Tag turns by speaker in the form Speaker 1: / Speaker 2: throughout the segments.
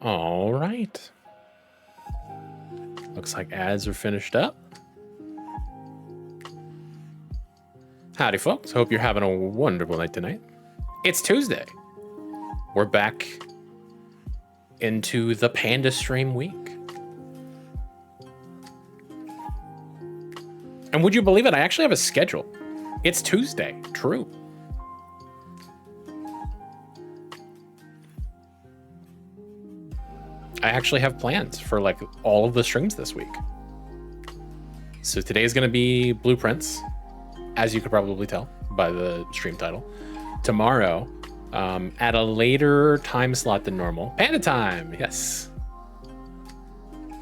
Speaker 1: All right. Looks like ads are finished up. Howdy, folks. Hope you're having a wonderful night tonight. It's Tuesday. We're back into the Panda Stream week. And would you believe it? I actually have a schedule. It's Tuesday. True. I actually have plans for like all of the streams this week. So today is going to be Blueprints, as you could probably tell by the stream title. Tomorrow, at a later time slot than normal, Panda Time. Yes.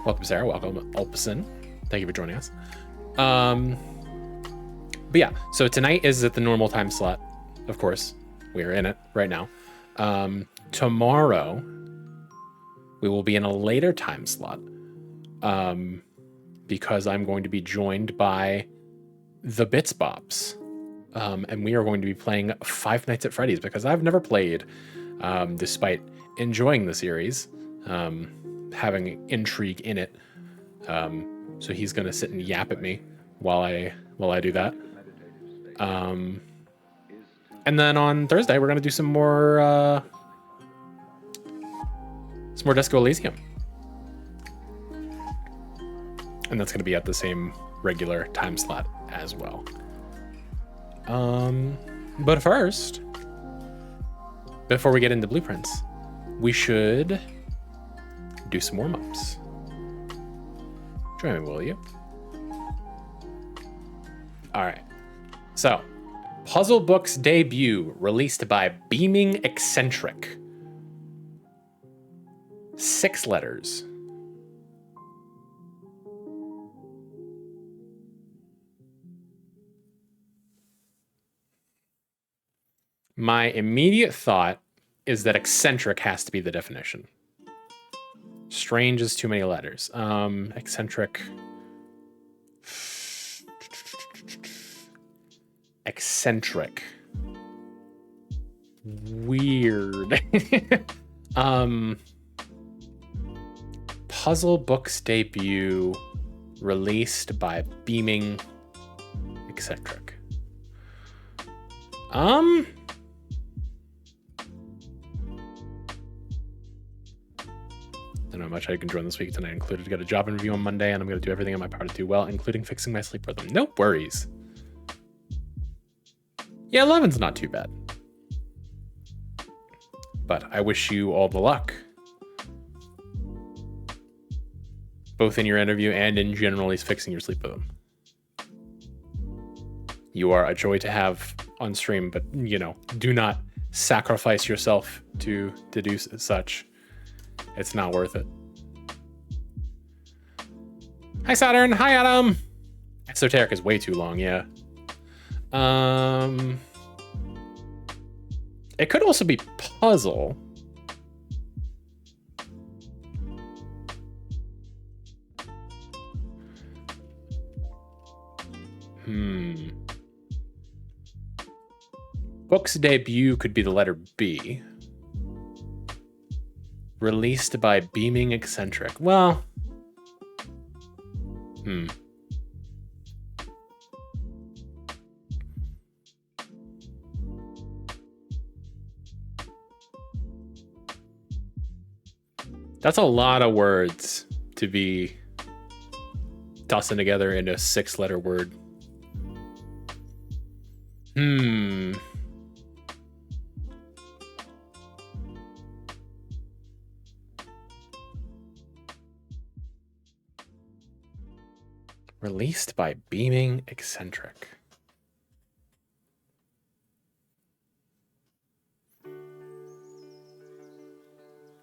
Speaker 1: Welcome, Sarah. Welcome, Ulpison. Thank you for joining us. But yeah, so tonight is at the normal time slot. Of course, we are in it right now. Tomorrow, we will be in a later time slot because I'm going to be joined by the Bits Bops. And we are going to be playing Five Nights at Freddy's because I've never played, despite enjoying the series, having intrigue in it. So he's going to sit and yap at me while I do that. And then on Thursday, we're gonna do some more Disco Elysium. And that's gonna be at the same regular time slot as well. But first, before we get into blueprints, we should do some warm-ups. Join me, will you? All right. So, Puzzle Books debut released by Beaming Eccentric. 6 letters. My immediate thought is that eccentric has to be the definition. Strange is too many letters. Eccentric. Eccentric. Weird. Puzzle Books debut released by Beaming Eccentric. Don't know how much I can join this week tonight. Included to get a job interview on Monday, and I'm going to do everything in my power to do well, including fixing my sleep rhythm. No worries. Yeah, 11's not too bad. But I wish you all the luck. Both in your interview and in generally fixing your sleep rhythm. You are a joy to have on stream, but, you know, do not sacrifice yourself to do such. It's not worth it. Hi, Saturn. Hi, Adam. Esoteric is way too long, yeah. It could also be puzzle. Book's debut could be the letter B. Released by Beaming Eccentric. Well, that's a lot of words to be tossing together in a 6-letter word. Released by Beaming Eccentric.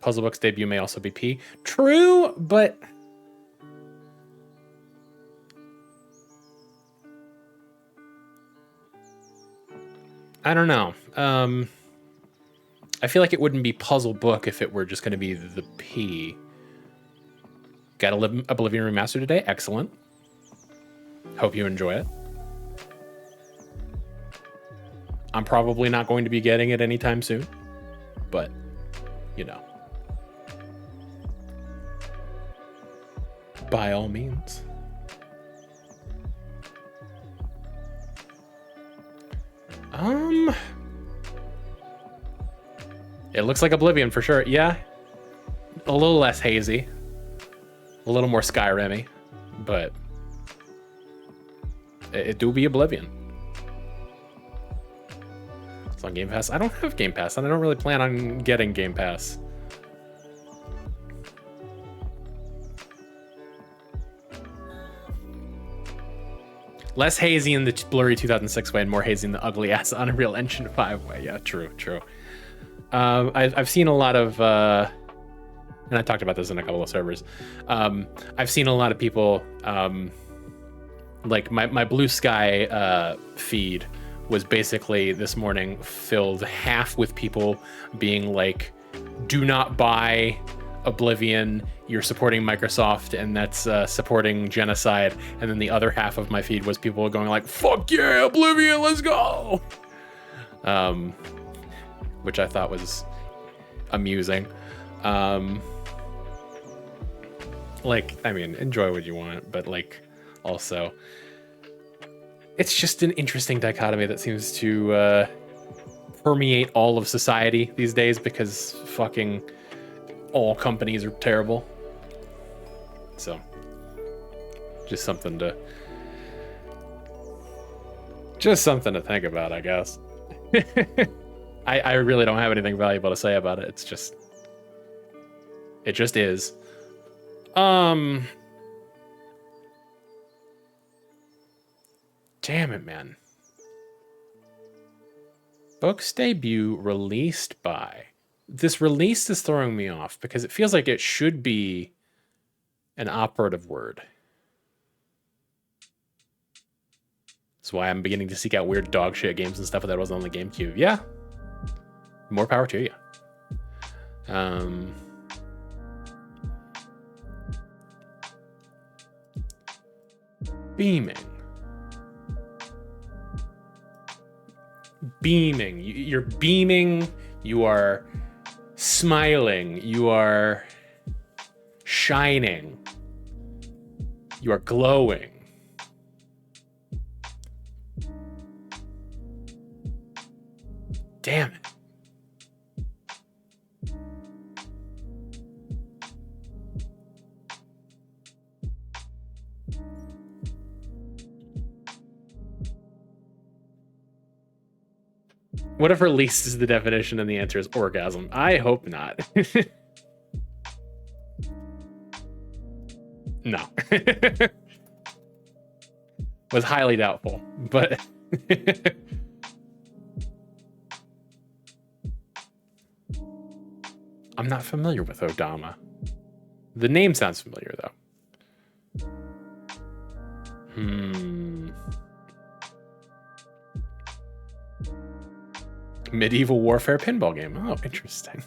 Speaker 1: Puzzle Books debut may also be P. True, but I don't know. I feel like it wouldn't be Puzzle Book if it were just going to be the P. Got Oblivion Remastered today. Excellent. Hope you enjoy it. I'm probably not going to be getting it anytime soon, but, you know. By all means. It looks like Oblivion for sure. Yeah. A little less hazy. A little more Skyrim-y, but it do be Oblivion. It's on Game Pass. I don't have Game Pass, and I don't really plan on getting Game Pass. Less hazy in the blurry 2006 way and more hazy in the ugly ass Unreal Engine 5 way. Yeah, true. I've seen a lot of, and I talked about this in a couple of servers. I've seen a lot of people, like my Blue Sky feed was basically this morning filled half with people being like, do not buy Oblivion, you're supporting Microsoft, and that's supporting genocide. And then the other half of my feed was people going like, fuck yeah, Oblivion, let's go. Which I thought was amusing. Like, I mean, enjoy what you want, but like, also, it's just an interesting dichotomy that seems to permeate all of society these days because fucking all companies are terrible. So, just something to think about, I guess. I really don't have anything valuable to say about it. It just is. Damn it, man. Book's debut released by. This released is throwing me off because it feels like it should be an operative word. That's why I'm beginning to seek out weird dog shit games and stuff that wasn't on the GameCube. Yeah. More power to you. Beaming. You're beaming. You are smiling. You are shining. You are glowing. Damn it. What if released is the definition and the answer is orgasm? I hope not. No. Was highly doubtful, but I'm not familiar with Odama. The name sounds familiar though. Medieval warfare pinball game. Oh, interesting.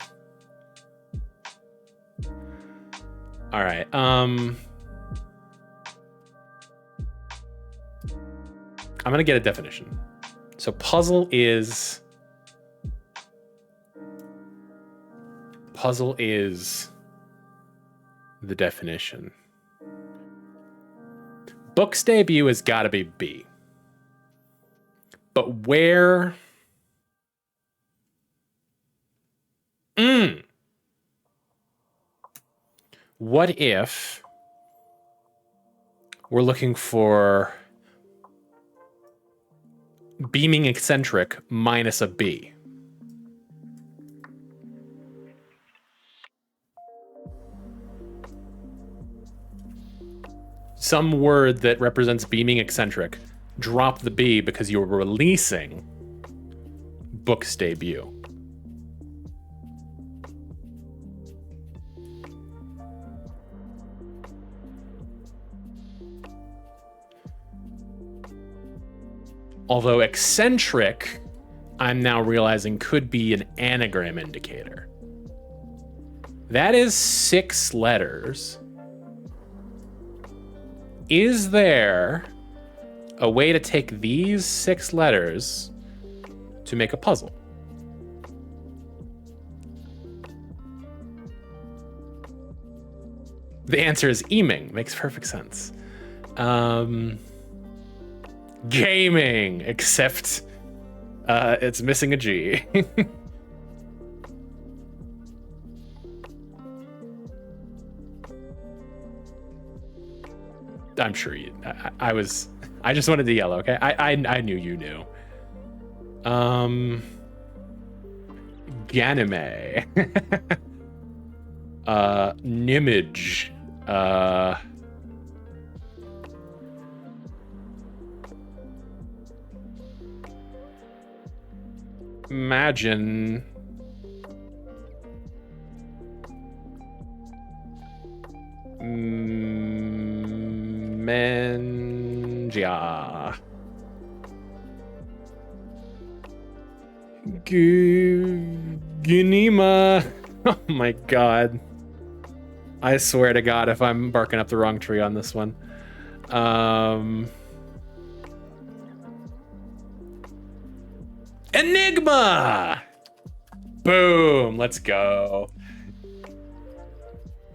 Speaker 1: All right. I'm gonna get a definition. So puzzle is the definition. Book's debut has got to be B. But where? What if we're looking for beaming eccentric minus a B? Some word that represents beaming eccentric. Drop the B because you're releasing Book's debut. Although eccentric, I'm now realizing could be an anagram indicator. That is 6 letters. Is there a way to take these 6 letters to make a puzzle? The answer is eaming. Makes perfect sense. Gaming, except it's missing a G. I'm sure you. I just wanted to yell. Okay, I knew you knew. Ganime. Nimage. Imagine. Menja. Gunima. Oh my god. I swear to god if I'm barking up the wrong tree on this one. Enigma! Boom, let's go.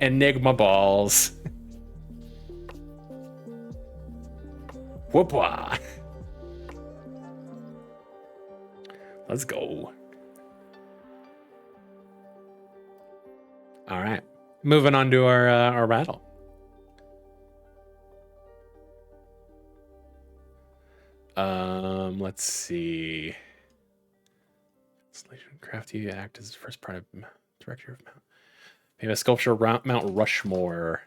Speaker 1: Enigma balls. Whoopah. Let's go. All right, moving on to our battle. Let's see. Crafty act as the first part of director of Mount. Maybe a sculpture Mount Rushmore.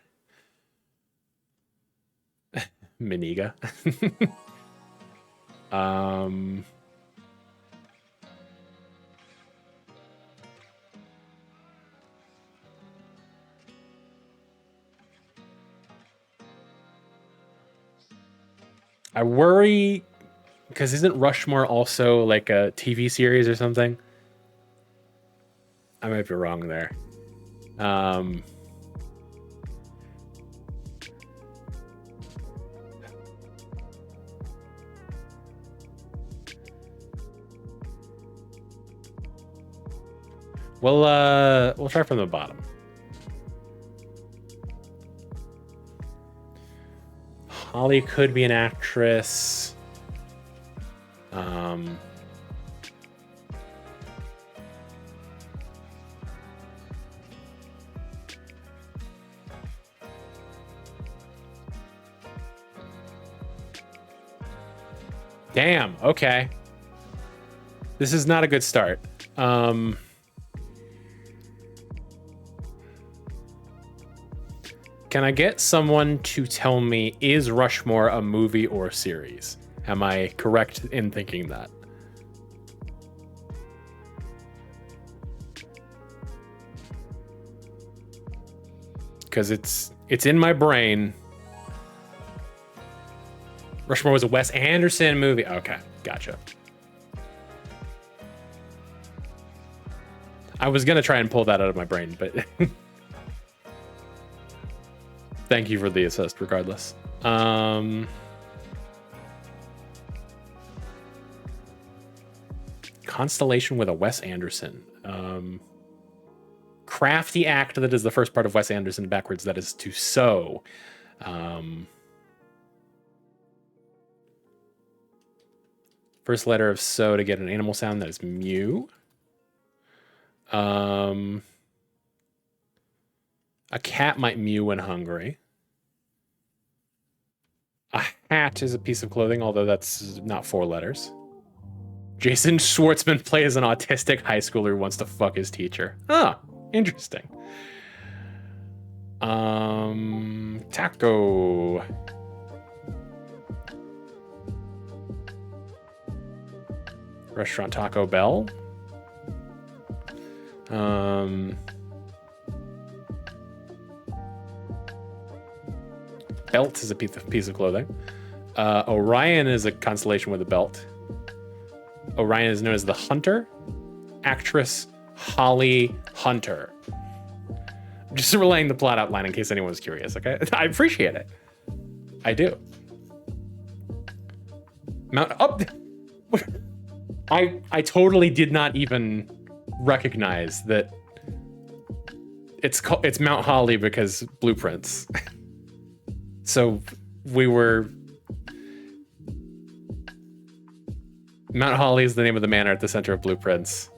Speaker 1: Miniga. I worry because isn't Rushmore also like a TV series or something? I might be wrong there. We'll try from the bottom. Holly could be an actress. Damn, okay. This is not a good start. Can I get someone to tell me, is Rushmore a movie or a series? Am I correct in thinking that? Because it's in my brain. Rushmore was a Wes Anderson movie. Okay, gotcha. I was gonna try and pull that out of my brain, but thank you for the assist regardless. Constellation with a Wes Anderson. Crafty act that is the first part of Wes Anderson backwards, that is to sew. First letter of sew to get an animal sound, that is mew. A cat might mew when hungry. A hat is a piece of clothing, although that's not 4 letters. Jason Schwartzman plays an autistic high schooler who wants to fuck his teacher. Huh, interesting. Taco. Restaurant Taco Bell. Belt is a piece of clothing. Orion is a constellation with a belt. Orion is known as the Hunter. Actress Holly Hunter. Just relaying the plot outline in case anyone was curious, okay? I appreciate it. I do. Mount up. I totally did not even recognize that it's Mount Holly because blueprints. So we were. Mount Holly is the name of the manor at the center of Blueprints.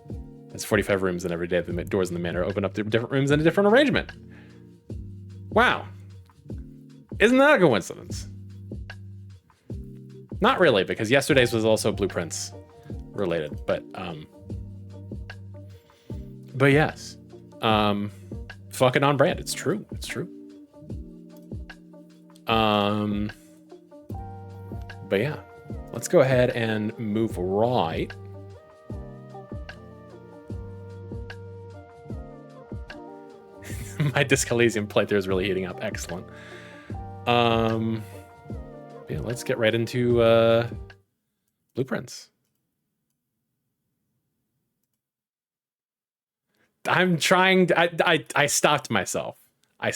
Speaker 1: There's 45 rooms, and every day the doors in the manor open up to different rooms in a different arrangement. Wow. Isn't that a coincidence? Not really, because yesterday's was also Blueprints related, but yes. Fucking on brand. It's true. It's true. But yeah. Let's go ahead and move right. My Disc Elysium playthrough is really heating up. Excellent. Yeah, let's get right into Blueprints. I'm trying to, I stopped myself. I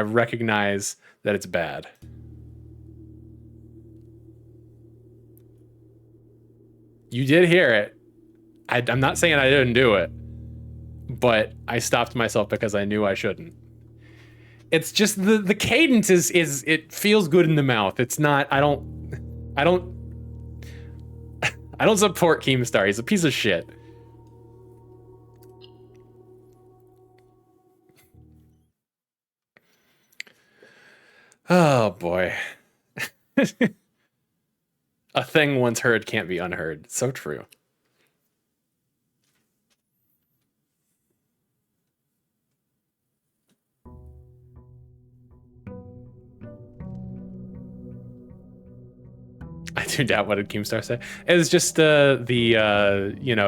Speaker 1: recognize that it's bad. You did hear it. I'm not saying I didn't do it, but I stopped myself because I knew I shouldn't. It's just the cadence is it feels good in the mouth. It's not. I don't support Keemstar. He's a piece of shit. Oh boy. A thing once heard can't be unheard. So true. I tuned out. What did Keemstar say? It was just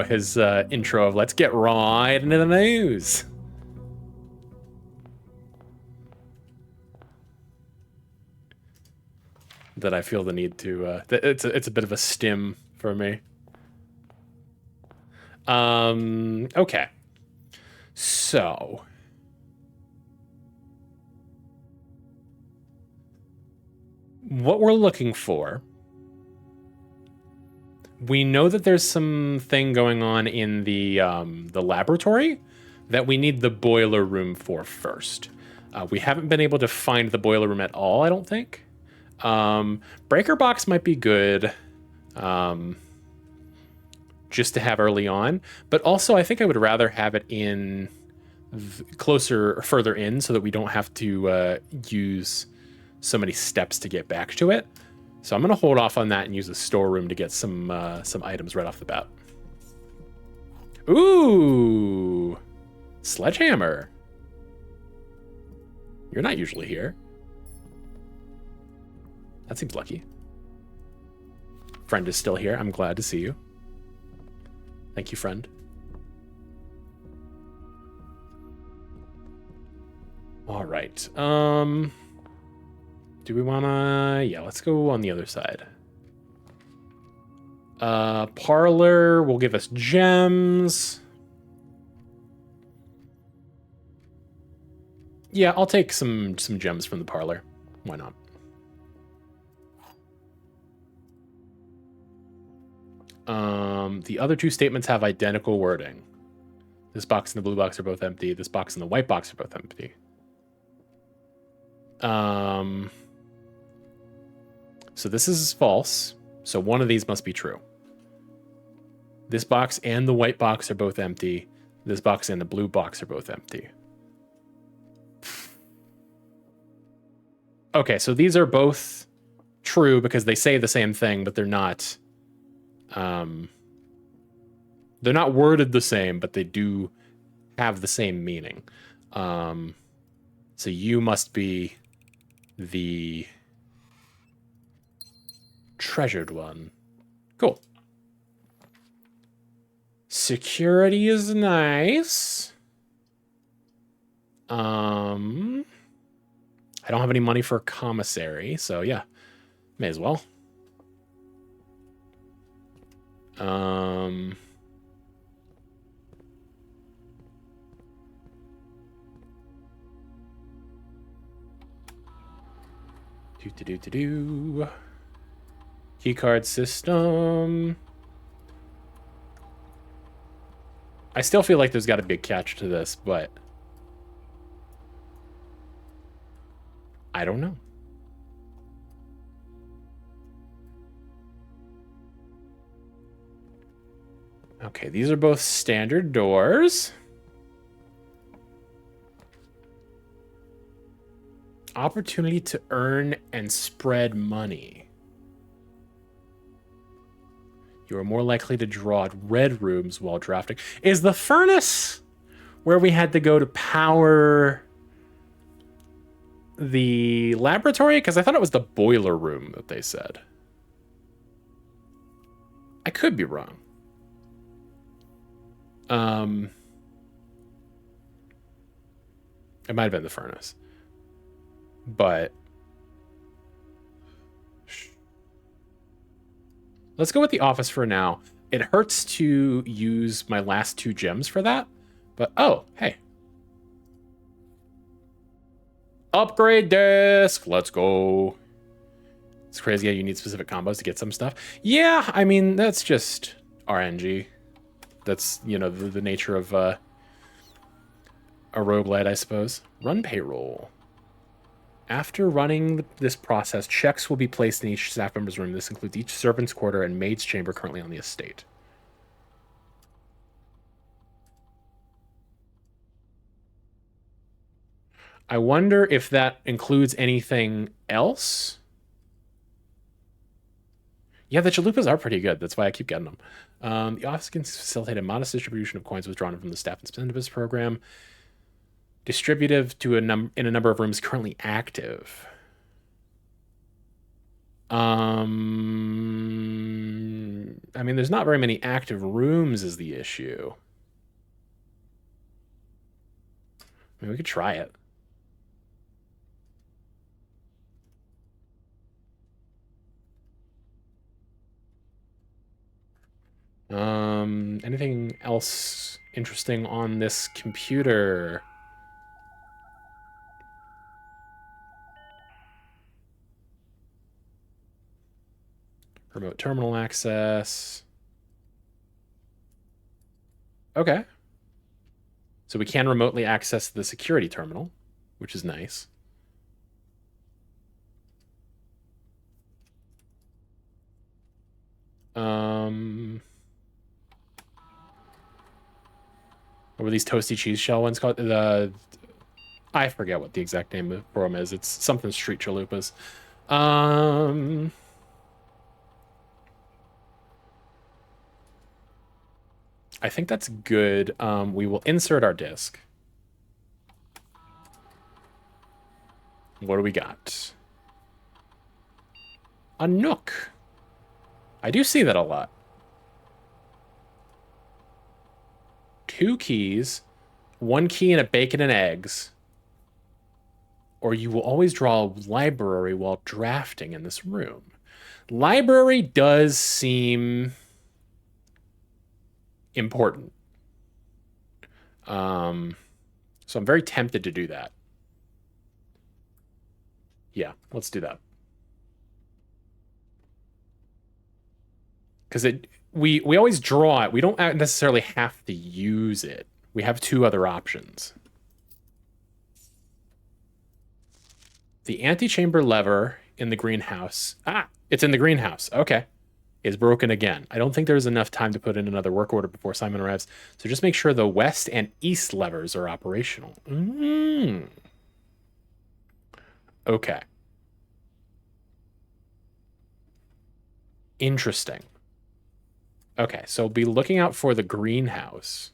Speaker 1: his intro of "Let's get right into the news." That I feel the need to. It's a bit of a stim for me. Okay. So. What we're looking for, we know that there's something going on in the laboratory that we need the boiler room for first. We haven't been able to find the boiler room at all, I don't think. Breaker box might be good just to have early on, but also I think I would rather have it in closer or further in so that we don't have to use so many steps to get back to it. So I'm going to hold off on that and use the storeroom to get some items right off the bat. Ooh, sledgehammer. You're not usually here. That seems lucky. Friend is still here. I'm glad to see you. Thank you, friend. All right. Do we want to... Yeah, let's go on the other side. Parlor will give us gems. Yeah, I'll take some gems from the parlor. Why not? The other two statements have identical wording. This box and the blue box are both empty. This box and the white box are both empty. So this is false. So one of these must be true. This box and the white box are both empty. This box and the blue box are both empty. Okay, so these are both true because they say the same thing, but they're not worded the same, but they do have the same meaning. So you must be the treasured one. Cool. Security is nice. I don't have any money for a commissary, so yeah, may as well. Do. Keycard system. I still feel like there's got a big catch to this, but I don't know. Okay, these are both standard doors. Opportunity to earn and spread money. You are more likely to draw red rooms while drafting. Is the furnace where we had to go to power the laboratory? Because I thought it was the boiler room that they said. I could be wrong. It might have been the furnace. But let's go with the office for now. It hurts to use my last 2 gems for that. But, oh, hey. Upgrade desk. Let's go. It's crazy how you need specific combos to get some stuff. Yeah, I mean, that's just RNG. That's, you know, the nature of a roguelite, I suppose. Run payroll. After running this process, checks will be placed in each staff member's room. This includes each servant's quarter and maid's chamber currently on the estate. I wonder if that includes anything else. Yeah, the chalupas are pretty good. That's why I keep getting them. The office can facilitate a modest distribution of coins withdrawn from the staff incentives program. Distributive to in a number of rooms currently active. I mean, there's not very many active rooms is the issue. I mean, we could try it. Anything else interesting on this computer? Remote terminal access. Okay. So we can remotely access the security terminal, which is nice. What were these toasty cheese shell ones called? I forget what the exact name of the program is. It's something street chalupas. I think that's good. We will insert our disk. What do we got? A Nook. I do see that a lot. 2 keys, 1 key and a bacon and eggs. Or you will always draw a library while drafting in this room. Library does seem important. So I'm very tempted to do that. Yeah, let's do that. Because we always draw it. We don't necessarily have to use it. We have 2 other options. The antechamber lever in the greenhouse. It's in the greenhouse. Okay. Is broken again. I don't think there's enough time to put in another work order before Simon arrives. So just make sure the west and east levers are operational. Okay. Interesting. Okay, so be looking out for the greenhouse.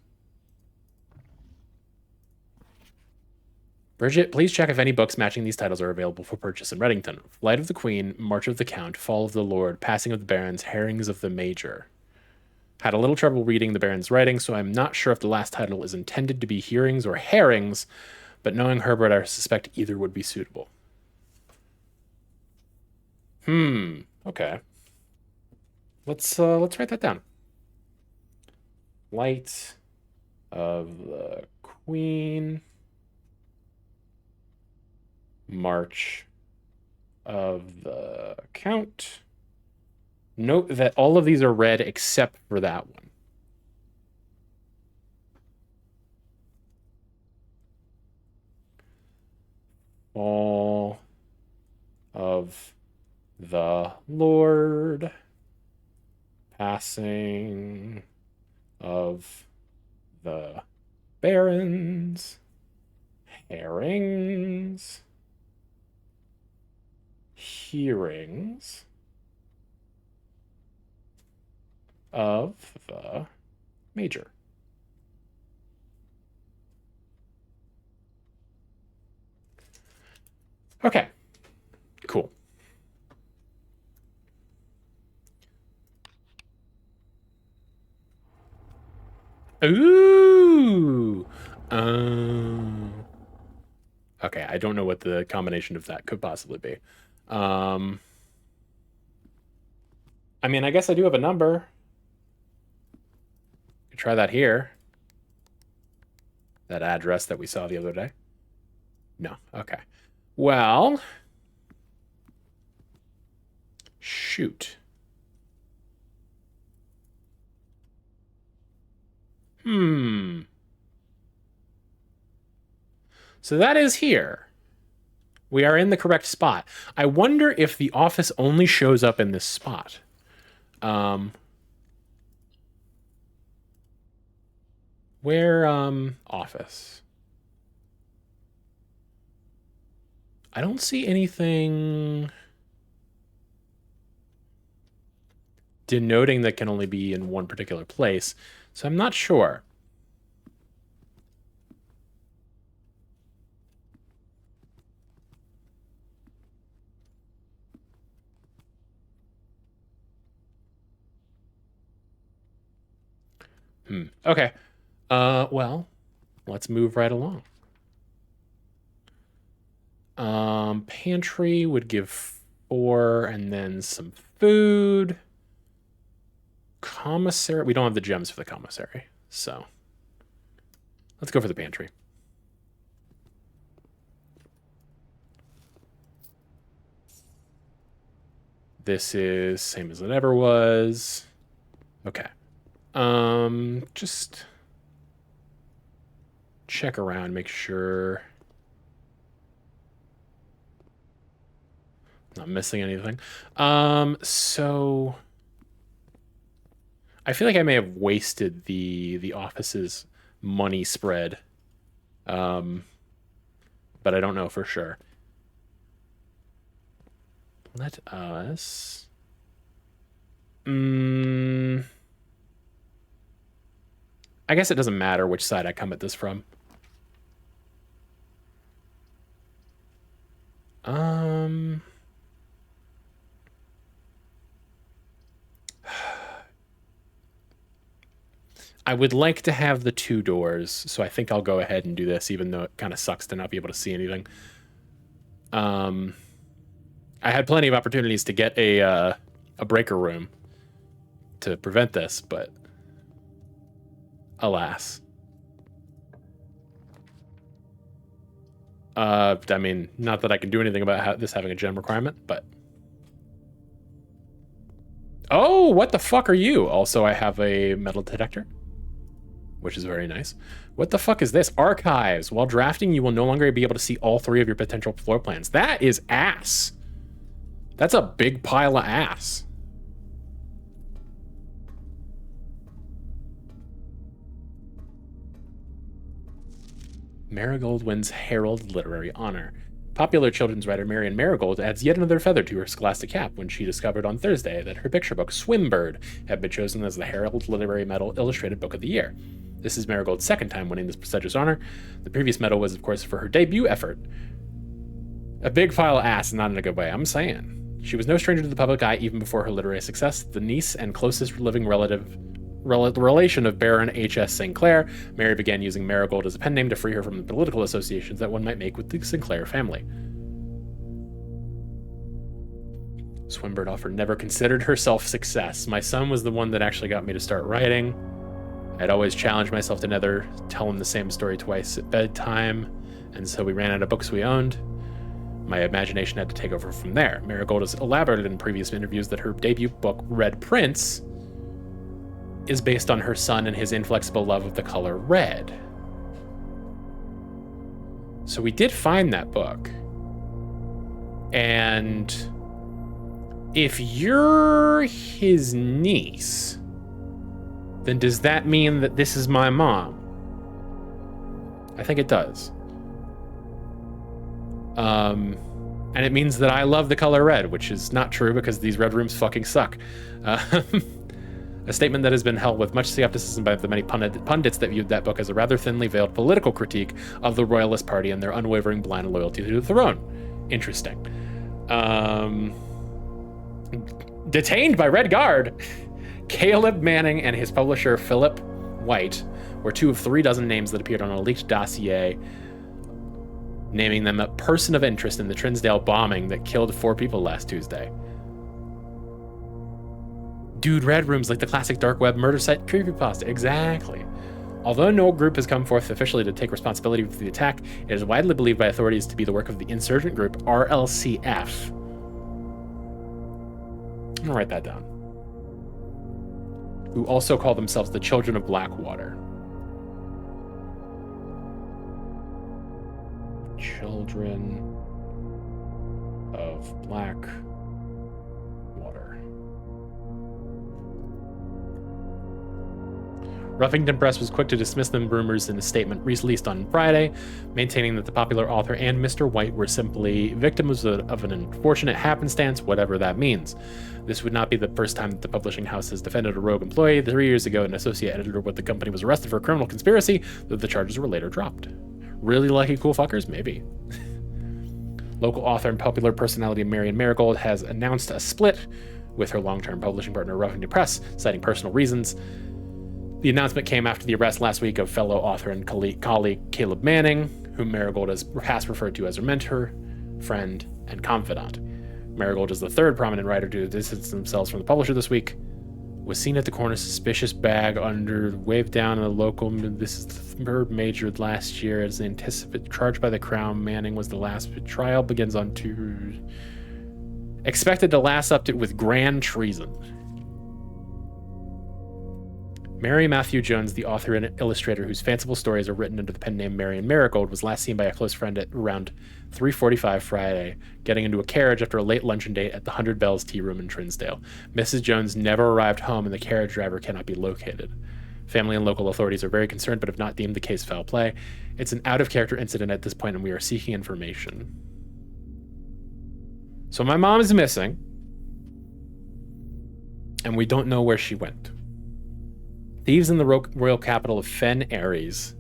Speaker 1: Bridget, please check if any books matching these titles are available for purchase in Reddington. Flight of the Queen, March of the Count, Fall of the Lord, Passing of the Barons, Herrings of the Major. Had a little trouble reading the Baron's writing, so I'm not sure if the last title is intended to be Hearings or Herrings, but knowing Herbert, I suspect either would be suitable. Okay. Let's write that down. Flight of the Queen, March of the Count. Note that all of these are red except for that one. Fall of the Lord, Passing of the Barons, Herrings, Hearings of the Major. Okay, cool. Ooh. Okay, I don't know what the combination of that could possibly be. I mean, I guess I do have a number. Could try that here. That address that we saw the other day. No. Okay. Well, shoot. So that is here. We are in the correct spot. I wonder if the office only shows up in this spot. Where, office? I don't see anything denoting that can only be in one particular place, so I'm not sure. Okay. Well, let's move right along. Pantry would give 4 and then some food. Commissary. We don't have the gems for the commissary, so let's go for the pantry. This is same as it ever was. Okay. Just check around, make sure not missing anything. So I feel like I may have wasted the office's money spread. But I don't know for sure. Let us. I guess it doesn't matter which side I come at this from. I would like to have the 2 doors, so I think I'll go ahead and do this, even though it kind of sucks to not be able to see anything. I had plenty of opportunities to get a breaker room to prevent this, but alas. I mean, not that I can do anything about this having a gem requirement, but... Oh, what the fuck are you? Also, I have a metal detector, which is very nice. What the fuck is this? Archives. While drafting, you will no longer be able to see all 3 of your potential floor plans. That is ass. That's a big pile of ass. Marigold wins Herald Literary Honor. Popular children's writer Marion Marigold adds yet another feather to her scholastic cap when she discovered on Thursday that her picture book, Swimbird, had been chosen as the Herald Literary Medal Illustrated Book of the Year. This is Marigold's 2nd time winning this prestigious honor. The previous medal was, of course, for her debut effort. A big pile of ass, not in a good way, I'm saying. She was no stranger to the public eye even before her literary success. The niece and closest living relation of Baron H.S. Sinclair, Mary began using Marigold as a pen name to free her from the political associations that one might make with the Sinclair family. Swinburne often never considered herself success. My son was the one that actually got me to start writing. I'd always challenged myself to never tell him the same story twice at bedtime, and so we ran out of books we owned. My imagination had to take over from there. Marigold has elaborated in previous interviews that her debut book, Red Prince, is based on her son and his inflexible love of the color red. So we did find that book. And if you're his niece, then does that mean that this is my mom? I think it does. And it means that I love the color red, which is not true because these red rooms fucking suck. A statement that has been held with much skepticism by the many pundits that viewed that book as a rather thinly veiled political critique of the Royalist Party and their unwavering blind loyalty to the throne. Interesting. Detained by Red Guard, Caleb Manning and his publisher Philip White were 2 of 3 dozen names that appeared on a leaked dossier, naming them a person of interest in the Trinsdale bombing that killed 4 people last Tuesday. Dude, Red Room's like the classic dark web murder site creepypasta. Exactly. Although no group has come forth officially to take responsibility for the attack, it is widely believed by authorities to be the work of the insurgent group RLCF. I'm gonna write that down. Who also call themselves the Children of Blackwater. Children of Blackwater. Ruffington Press was quick to dismiss the rumors in a statement released on Friday, maintaining that the popular author and Mr. White were simply victims of an unfortunate happenstance, whatever that means. This would not be the first time that the publishing house has defended a rogue employee. 3 years ago, an associate editor with the company was arrested for a criminal conspiracy, though the charges were later dropped. Really lucky cool fuckers? Maybe. Local author and popular personality Marion Marigold has announced a split with her long-term publishing partner, Ruffington Press, citing personal reasons. The announcement came after the arrest last week of fellow author and colleague Caleb Manning, whom Marigold has past referred to as her mentor, friend, and confidant. Marigold is the third prominent writer to distance themselves from the publisher this week. Was seen at the corner, suspicious bag under, waved down a local. This is the third major last year as anticipated. Charged by the Crown, Manning was the last. Trial begins on Tuesday. Expected to last up to with grand treason. Mary Matthew Jones, the author and illustrator whose fanciful stories are written under the pen name Marion Marigold, was last seen by a close friend at around 3:45 Friday, getting into a carriage after a late luncheon date at the 100 Bells Tea Room in Trinsdale. Mrs. Jones never arrived home and the carriage driver cannot be located. Family and local authorities are very concerned but have not deemed the case foul play. It's an out-of-character incident at this point and we are seeking information. So my mom is missing and we don't know where she went. Thieves in the royal capital of Fen Ares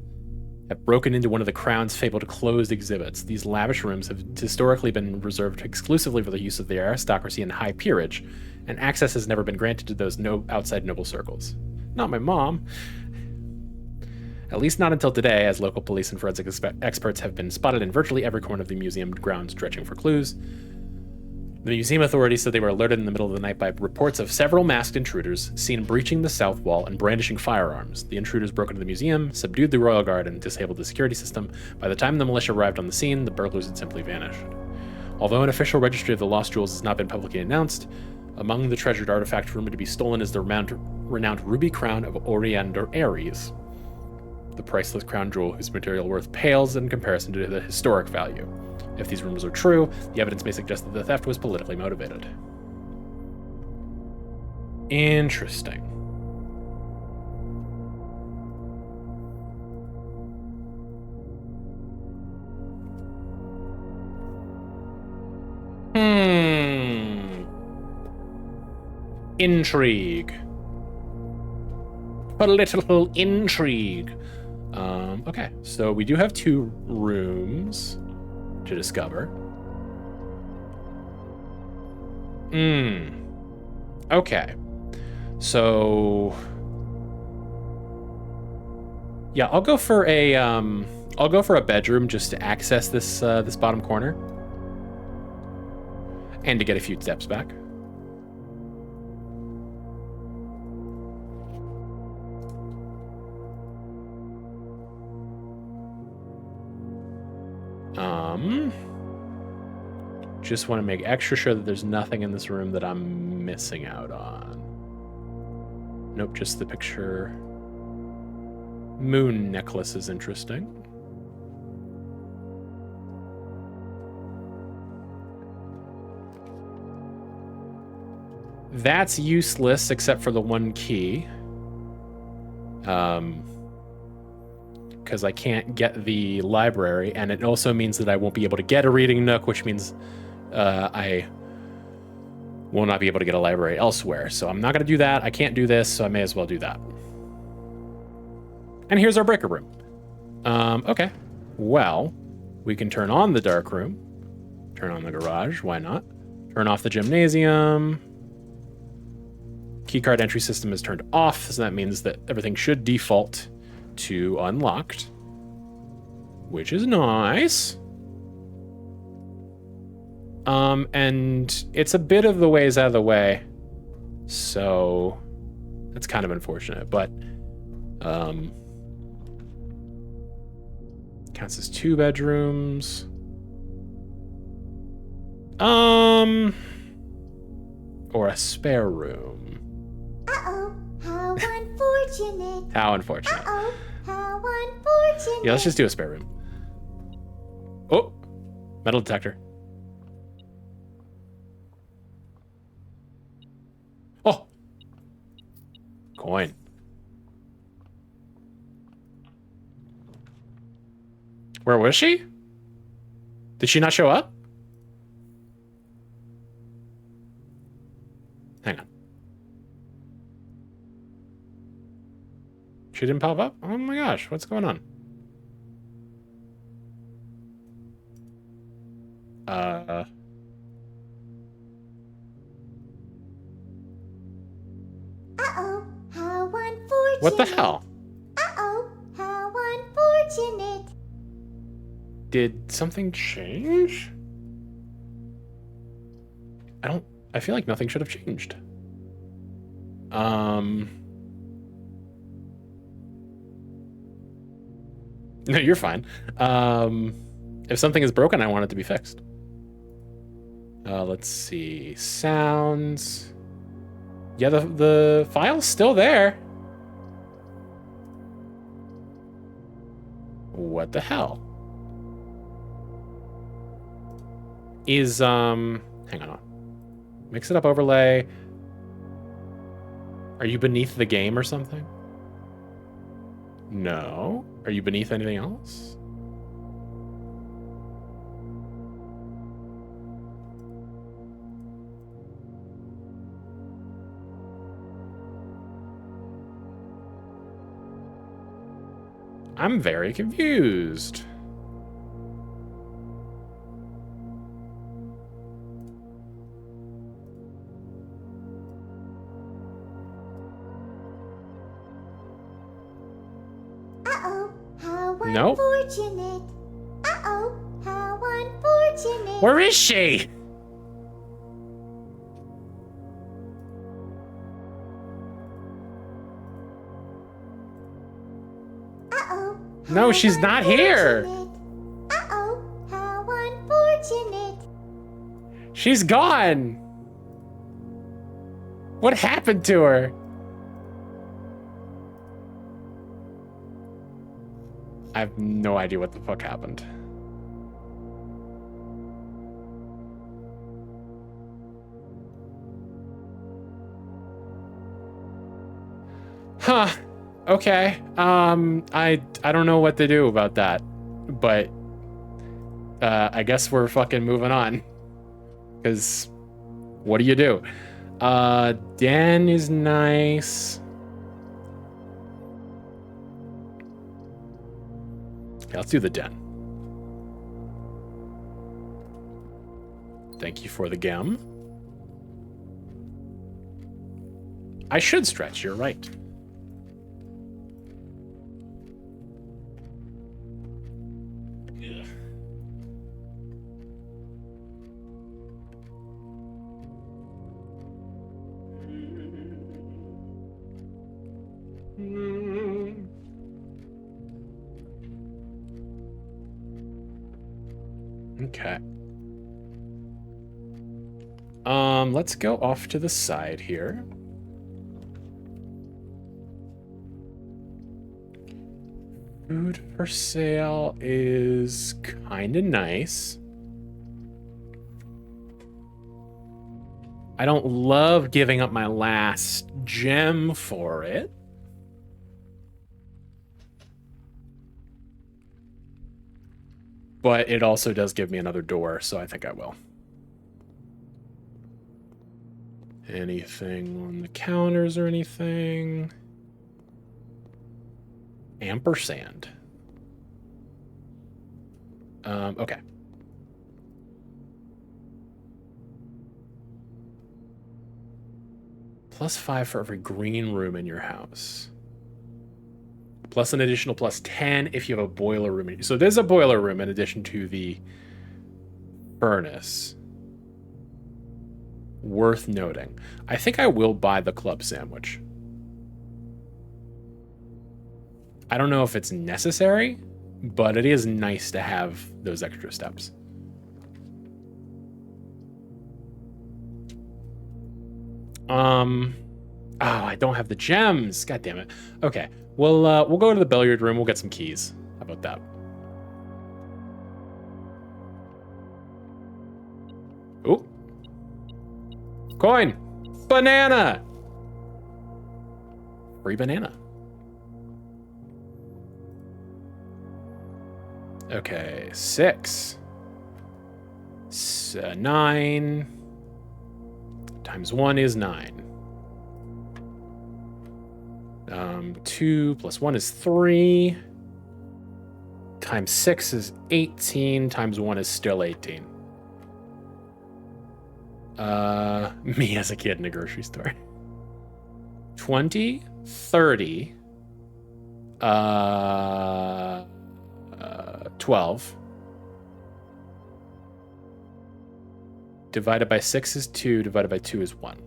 Speaker 1: have broken into one of the Crown's fabled closed exhibits. These lavish rooms have historically been reserved exclusively for the use of the aristocracy and high peerage, and access has never been granted to those outside noble circles. Not my mom. At least not until today, as local police and forensic experts have been spotted in virtually every corner of the museum grounds dredging for clues. The museum authorities said they were alerted in the middle of the night by reports of several masked intruders seen breaching the south wall and brandishing firearms. The intruders broke into the museum, subdued the royal guard, and disabled the security system. By the time the militia arrived on the scene, the burglars had simply vanished. Although an official registry of the lost jewels has not been publicly announced, among the treasured artifacts rumored to be stolen is the renowned ruby crown of Oriander Ares, the priceless crown jewel whose material worth pales in comparison to the historic value. If these rumors are true, the evidence may suggest that the theft was politically motivated. Interesting. Intrigue. Political intrigue. Okay, so we do have 2 rooms to discover. Okay. So yeah, I'll go for a bedroom just to access this this bottom corner and to get a few steps back. Just want to make extra sure that there's nothing in this room that I'm missing out on. Nope, just the picture. Moon necklace is interesting. That's useless except for the 1 key. Because I can't get the library, and it also means that I won't be able to get a reading nook, which means I will not be able to get a library elsewhere. So I'm not going to do that. I can't do this, so I may as well do that. And here's our breaker room. Okay. Well, we can turn on the dark room. Turn on the garage. Why not? Turn off the gymnasium. Keycard entry system is turned off, so that means that everything should default to unlocked, which is nice. And it's a bit of the ways out of the way, so that's kind of unfortunate, but counts as 2 bedrooms. Or a spare room.
Speaker 2: Uh-oh, how unfortunate.
Speaker 1: How unfortunate.
Speaker 2: Uh-oh, how unfortunate.
Speaker 1: Yeah, let's just do a spare room. Oh, metal detector. Oh, coin. Where was she? Did she not show up? Hang on. She didn't pop up? Oh my gosh, what's going on?
Speaker 2: Uh-oh, how unfortunate.
Speaker 1: What the hell?
Speaker 2: Uh-oh, how unfortunate.
Speaker 1: Did something change? I feel like nothing should have changed. No, you're fine. If something is broken, I want it to be fixed. Let's see. Sounds. Yeah, the file's still there. What the hell? Is, hang on. Mix it up overlay. Are you beneath the game or something? No. Are you beneath anything else? I'm very confused.
Speaker 2: Uh-oh, how
Speaker 1: Nope.
Speaker 2: unfortunate. Uh-oh, how unfortunate.
Speaker 1: Where is she?
Speaker 2: Uh-oh.
Speaker 1: No, she's not here.
Speaker 2: Uh-oh, how unfortunate.
Speaker 1: She's gone. What happened to her? I have no idea what the fuck happened. Huh. Okay. I don't know what to do about that, but I guess we're fucking moving on. Cause what do you do? Den is nice. Okay, let's do the den. Thank you for the gem. I should stretch, you're right. Okay. Let's go off to the side here. Food for sale is kind of nice. I don't love giving up my last gem for it. But it also does give me another door, so I think I will. Anything on the counters or anything? Ampersand. Okay. +5 for every green room in your house. Plus an additional +10 if you have a boiler room. So there's a boiler room in addition to the furnace. Worth noting. I think I will buy the club sandwich. I don't know if it's necessary, but it is nice to have those extra steps. Oh, I don't have the gems. God damn it. Okay. We'll go to the billiard room. We'll get some keys. How about that? Ooh. Coin. Banana. Free banana. Okay, 6. 9 times 1 is 9. 2 plus 1 is 3. Times 6 is 18. Times 1 is still 18. Me as a kid in a grocery store. 20, 30, 12. Divided by 6 is 2. Divided by 2 is 1.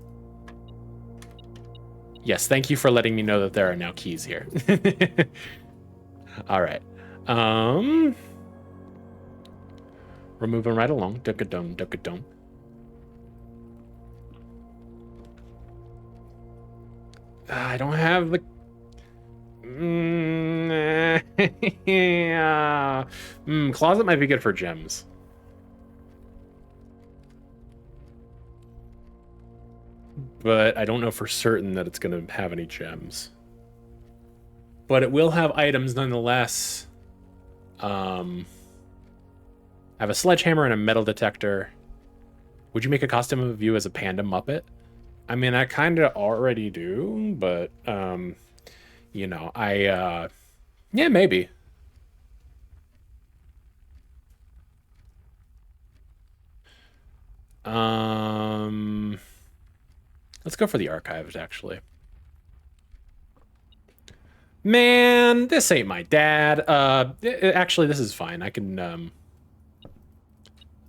Speaker 1: Yes, thank you for letting me know that there are now keys here. All right. We're moving right along. Duck-a-dum, duck-a-dum. I don't have the... Closet might be good for gems. But I don't know for certain that it's going to have any gems. But it will have items nonetheless. I have a sledgehammer and a metal detector. Would you make a costume of you as a panda Muppet? I mean, I kind of already do, but, you know, yeah, maybe. Let's go for the archives, actually. Man, this ain't my dad. Actually, this is fine. I can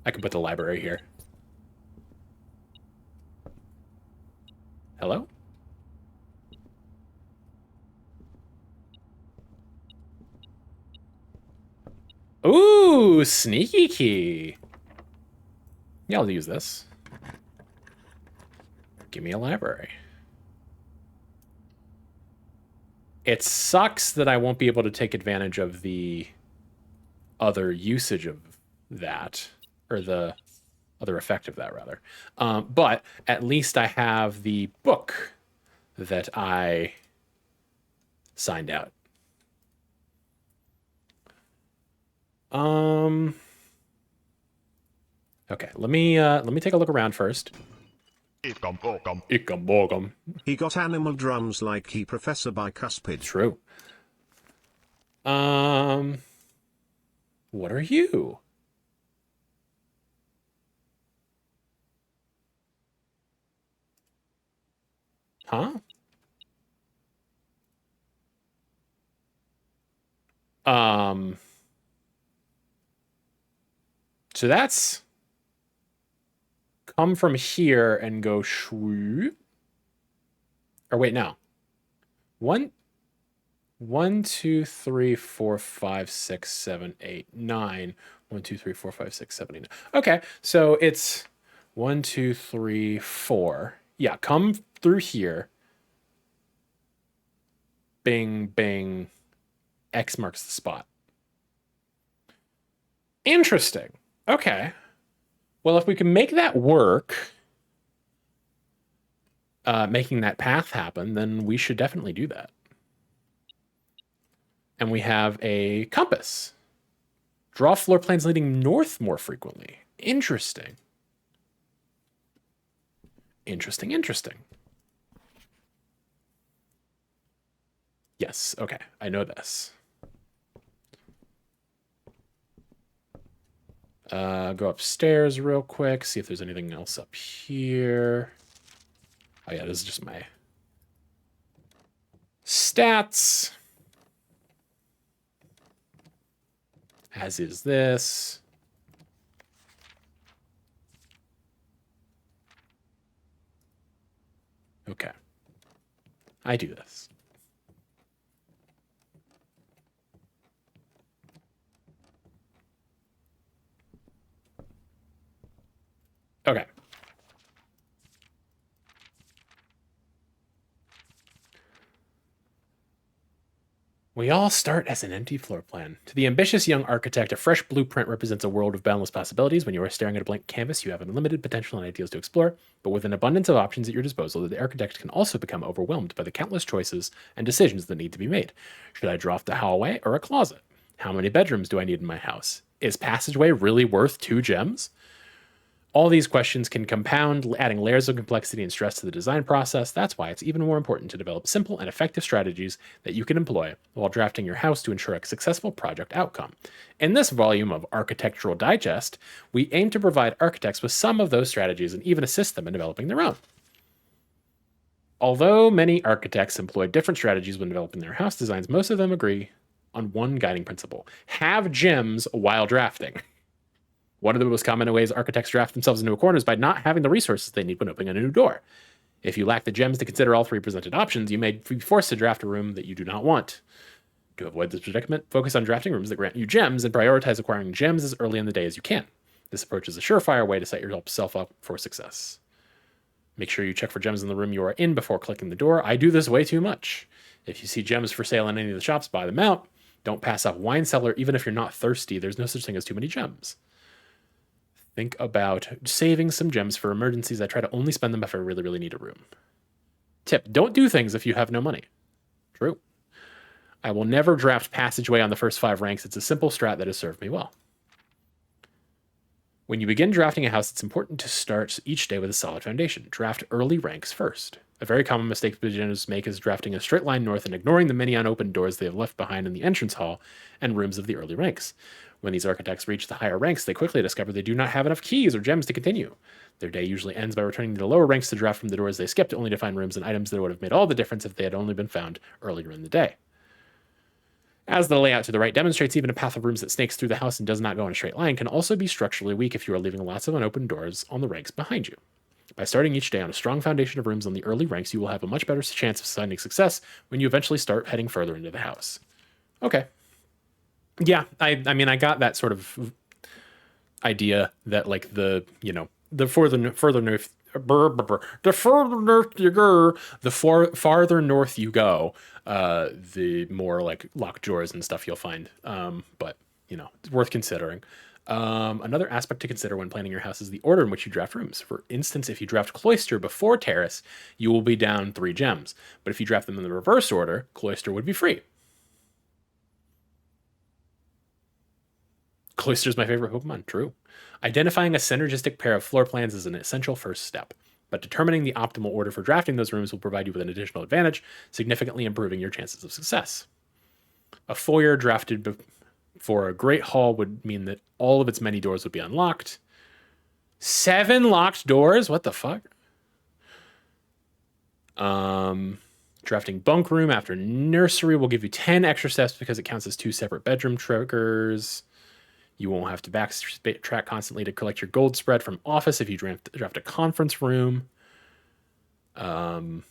Speaker 1: put the library here. Hello? Ooh, sneaky key. Yeah, I'll use this. Give me a library. It sucks that I won't be able to take advantage of the other usage of that, or the other effect of that, rather. But at least I have the book that I signed out. Okay, let me take a look around first. Ikam.
Speaker 3: He got animal drums like he Professor Bicuspid.
Speaker 1: True. What are you? Huh? So that's come from here and go shwoo. Or wait, no. 1, 2, 3, 4, 5, 6, 7, 8, 9. 1, 2, 3, 4, 5, 6, 7, 8, 9. Okay, so it's 1, 2, 3, 4. Yeah, come through here. Bing, bing. X marks the spot. Interesting. Okay. Well, if we can make that work, making that path happen, then we should definitely do that. And we have a compass. Draw floor plans leading north more frequently. Interesting. Interesting. Yes, okay, I know this. Go upstairs real quick, see if there's anything else up here. Oh yeah, this is just my stats. As is this. Okay. I do this. Okay. We all start as an empty floor plan. To the ambitious young architect, a fresh blueprint represents a world of boundless possibilities. When you are staring at a blank canvas, you have unlimited potential and ideas to explore, but with an abundance of options at your disposal, the architect can also become overwhelmed by the countless choices and decisions that need to be made. Should I draw off the hallway or a closet? How many bedrooms do I need in my house? Is passageway really worth 2 gems? All these questions can compound, adding layers of complexity and stress to the design process. That's why it's even more important to develop simple and effective strategies that you can employ while drafting your house to ensure a successful project outcome. In this volume of Architectural Digest, we aim to provide architects with some of those strategies and even assist them in developing their own. Although many architects employ different strategies when developing their house designs, most of them agree on one guiding principle: have gems while drafting. One of the most common ways architects draft themselves into a corner is by not having the resources they need when opening a new door. If you lack the gems to consider all 3 presented options, you may be forced to draft a room that you do not want. To avoid this predicament, focus on drafting rooms that grant you gems and prioritize acquiring gems as early in the day as you can. This approach is a surefire way to set yourself up for success. Make sure you check for gems in the room you are in before clicking the door. I do this way too much. If you see gems for sale in any of the shops, buy them out. Don't pass up wine cellar even if you're not thirsty. There's no such thing as too many gems. Think about saving some gems for emergencies. I try to only spend them if I really, really need a room. Tip: don't do things if you have no money. True. I will never draft passageway on the first 5 ranks. It's a simple strat that has served me well. When you begin drafting a house, it's important to start each day with a solid foundation. Draft early ranks first. A very common mistake beginners make is drafting a straight line north and ignoring the many unopened doors they have left behind in the entrance hall and rooms of the early ranks. When these architects reach the higher ranks, they quickly discover they do not have enough keys or gems to continue. Their day usually ends by returning to the lower ranks to draft from the doors they skipped, only to find rooms and items that would have made all the difference if they had only been found earlier in the day. As the layout to the right demonstrates, even a path of rooms that snakes through the house and does not go in a straight line can also be structurally weak if you are leaving lots of unopened doors on the ranks behind you. By starting each day on a strong foundation of rooms on the early ranks, you will have a much better chance of finding success when you eventually start heading further into the house. Okay. Yeah, I mean, I got that sort of idea that, like, the farther north you go, the more like locked drawers and stuff you'll find. But it's worth considering. Another aspect to consider when planning your house is the order in which you draft rooms. For instance, if you draft cloister before terrace, you will be down 3 gems. But if you draft them in the reverse order, cloister would be free. Cloister is my favorite Pokemon. True. Identifying a synergistic pair of floor plans is an essential first step, but determining the optimal order for drafting those rooms will provide you with an additional advantage, significantly improving your chances of success. A foyer drafted for a great hall would mean that all of its many doors would be unlocked. 7 locked doors? What the fuck? Drafting bunk room after nursery will give you 10 extra steps because it counts as 2 separate bedroom triggers. You won't have to backtrack constantly to collect your gold spread from office if you draft a conference room. The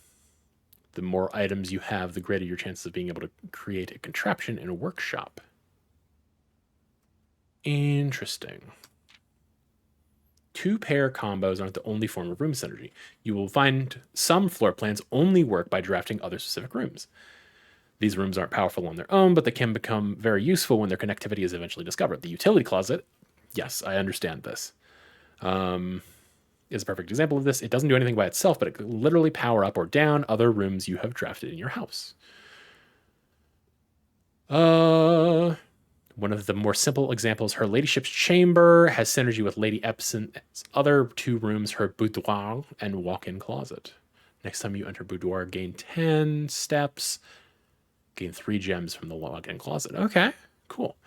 Speaker 1: more items you have, the greater your chances of being able to create a contraption in a workshop. Interesting. 2-pair combos aren't the only form of room synergy. You will find some floor plans only work by drafting other specific rooms. These rooms aren't powerful on their own, but they can become very useful when their connectivity is eventually discovered. The utility closet, yes, I understand this, is a perfect example of this. It doesn't do anything by itself, but it can literally power up or down other rooms you have drafted in your house. One of the more simple examples, Her Ladyship's Chamber has synergy with Lady Epson's other 2 rooms, her boudoir and walk-in closet. Next time you enter boudoir, gain 10 steps. Gain 3 gems from the walk-in closet. Okay, cool.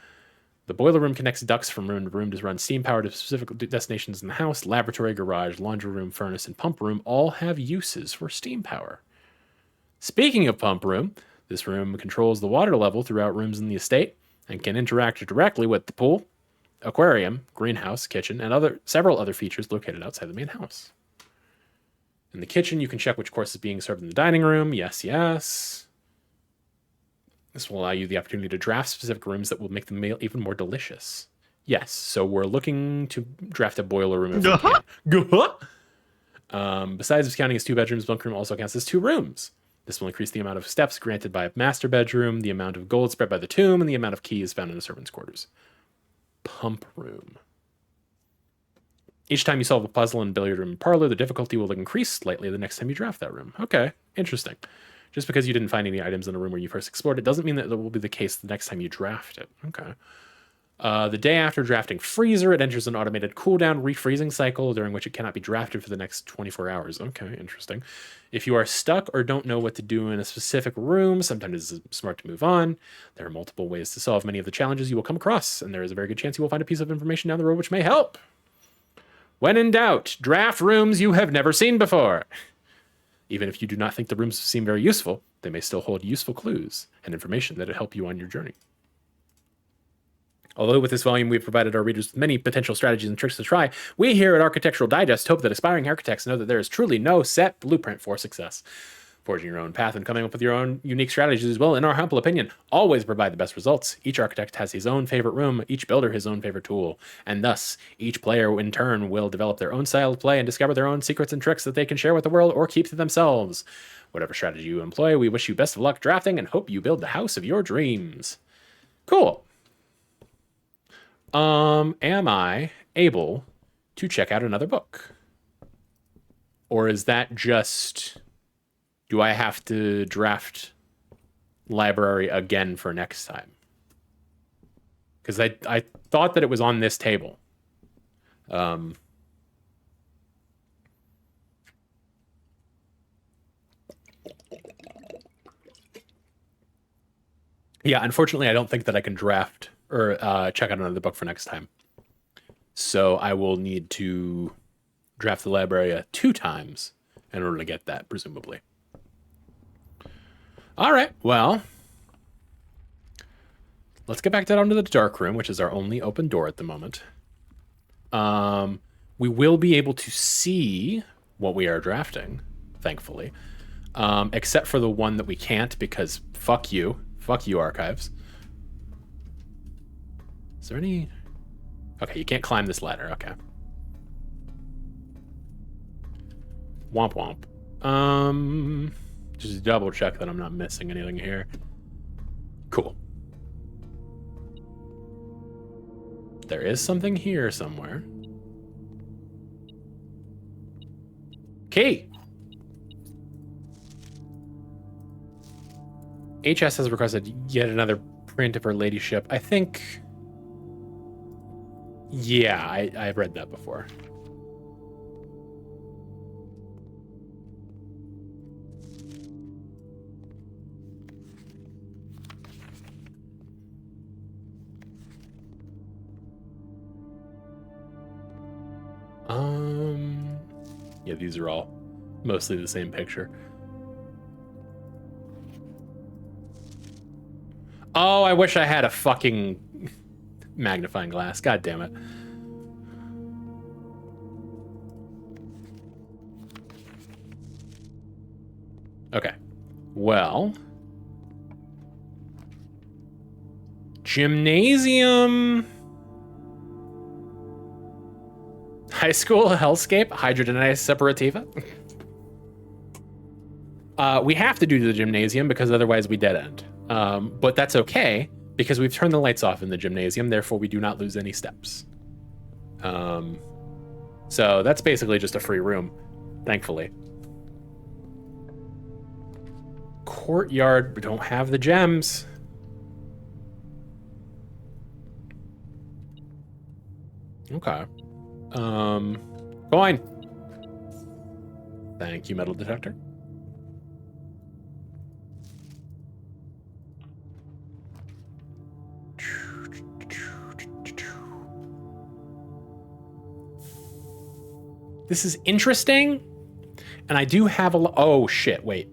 Speaker 1: The boiler room connects ducts from room to room to run steam power to specific destinations in the house. Laboratory, garage, laundry room, furnace, and pump room all have uses for steam power. Speaking of pump room, this room controls the water level throughout rooms in the estate and can interact directly with the pool, aquarium, greenhouse, kitchen, and several other features located outside the main house. In the kitchen, you can check which course is being served in the dining room. Yes, yes. This will allow you the opportunity to draft specific rooms that will make the meal even more delicious. Yes, so we're looking to draft a boiler room if we can. Besides counting as 2 bedrooms, bunk room also counts as 2 rooms. This will increase the amount of steps granted by a master bedroom, the amount of gold spread by the tomb, and the amount of keys found in the servants' quarters. Pump room. Each time you solve a puzzle in billiard room and parlor, the difficulty will increase slightly the next time you draft that room. Okay, interesting. Just because you didn't find any items in a room where you first explored it doesn't mean that it will be the case the next time you draft it. Okay. The day after drafting Freezer, it enters an automated cooldown refreezing cycle during which it cannot be drafted for the next 24 hours. Okay, interesting. If you are stuck or don't know what to do in a specific room, sometimes it's smart to move on. There are multiple ways to solve many of the challenges you will come across, and there is a very good chance you will find a piece of information down the road which may help. When in doubt, draft rooms you have never seen before. Even if you do not think the rooms seem very useful, they may still hold useful clues and information that will help you on your journey. Although with this volume we've provided our readers with many potential strategies and tricks to try, we here at Architectural Digest hope that aspiring architects know that there is truly no set blueprint for success. Forging your own path and coming up with your own unique strategies will, in our humble opinion, always provide the best results. Each architect has his own favorite room, each builder his own favorite tool, and thus each player in turn will develop their own style of play and discover their own secrets and tricks that they can share with the world or keep to themselves. Whatever strategy you employ, we wish you best of luck drafting and hope you build the house of your dreams. Cool. Am I able to check out another book? Or is that just, do I have to draft library again for next time? Because I thought that it was on this table. Yeah, unfortunately, I don't think that I can draft or check out another book for next time. So I will need to draft the library 2 times in order to get that, presumably. All right, well, let's get back down to the dark room, which is our only open door at the moment. We will be able to see what we are drafting, thankfully, except for the one that we can't because fuck you, archives. Is there any... Okay, you can't climb this ladder. Okay. Womp womp. Just double check that I'm not missing anything here. Cool. There is something here somewhere. Key! HS has requested yet another print of her ladyship. I think... Yeah, I've read that before. Yeah, these are all mostly the same picture. Oh, I wish I had a fucking magnifying glass. God damn it. Okay. Well. Gymnasium. High school hellscape. Hydrogenized separativa. We have to do the gymnasium because otherwise we dead end. But that's okay because we've turned the lights off in the gymnasium. Therefore, we do not lose any steps. So that's basically just a free room, thankfully. Courtyard, we don't have the gems. Okay. Coin. Thank you, metal detector. This is interesting. And I do have a oh shit, wait.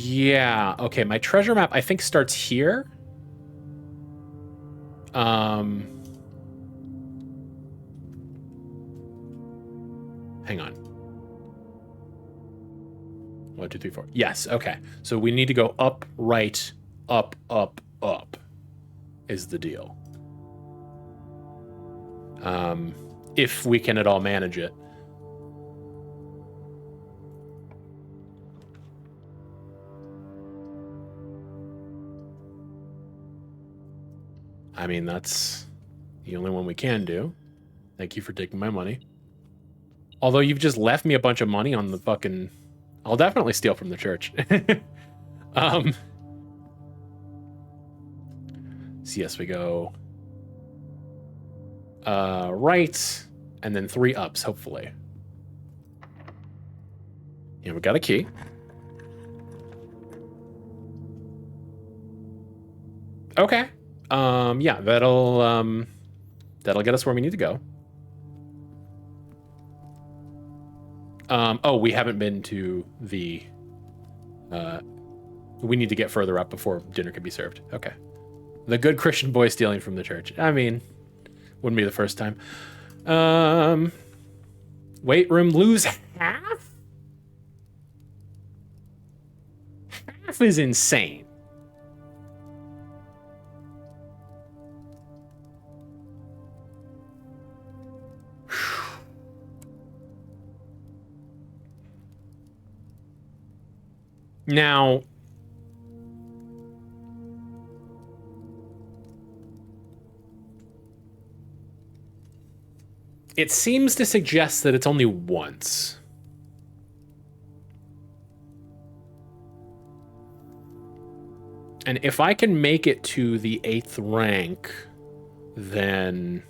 Speaker 1: Yeah, okay, my treasure map I think starts here. Hang on. 1, 2, 3, 4. Yes, okay. So we need to go up, right, up, up, up is the deal. If we can at all manage it. I mean, that's the only one we can do. Thank you for taking my money. Although you've just left me a bunch of money on the fucking... I'll definitely steal from the church. So yes, we go right, and then 3 ups, hopefully. Yeah, we got a key. Okay. Yeah, that'll get us where we need to go. Oh, we haven't been to the... we need to get further up before dinner can be served. Okay. The good Christian boy stealing from the church. I mean, wouldn't be the first time. Weight room, lose half? Half is insane. Now, it seems to suggest that it's only once. And if I can make it to the 8th rank, then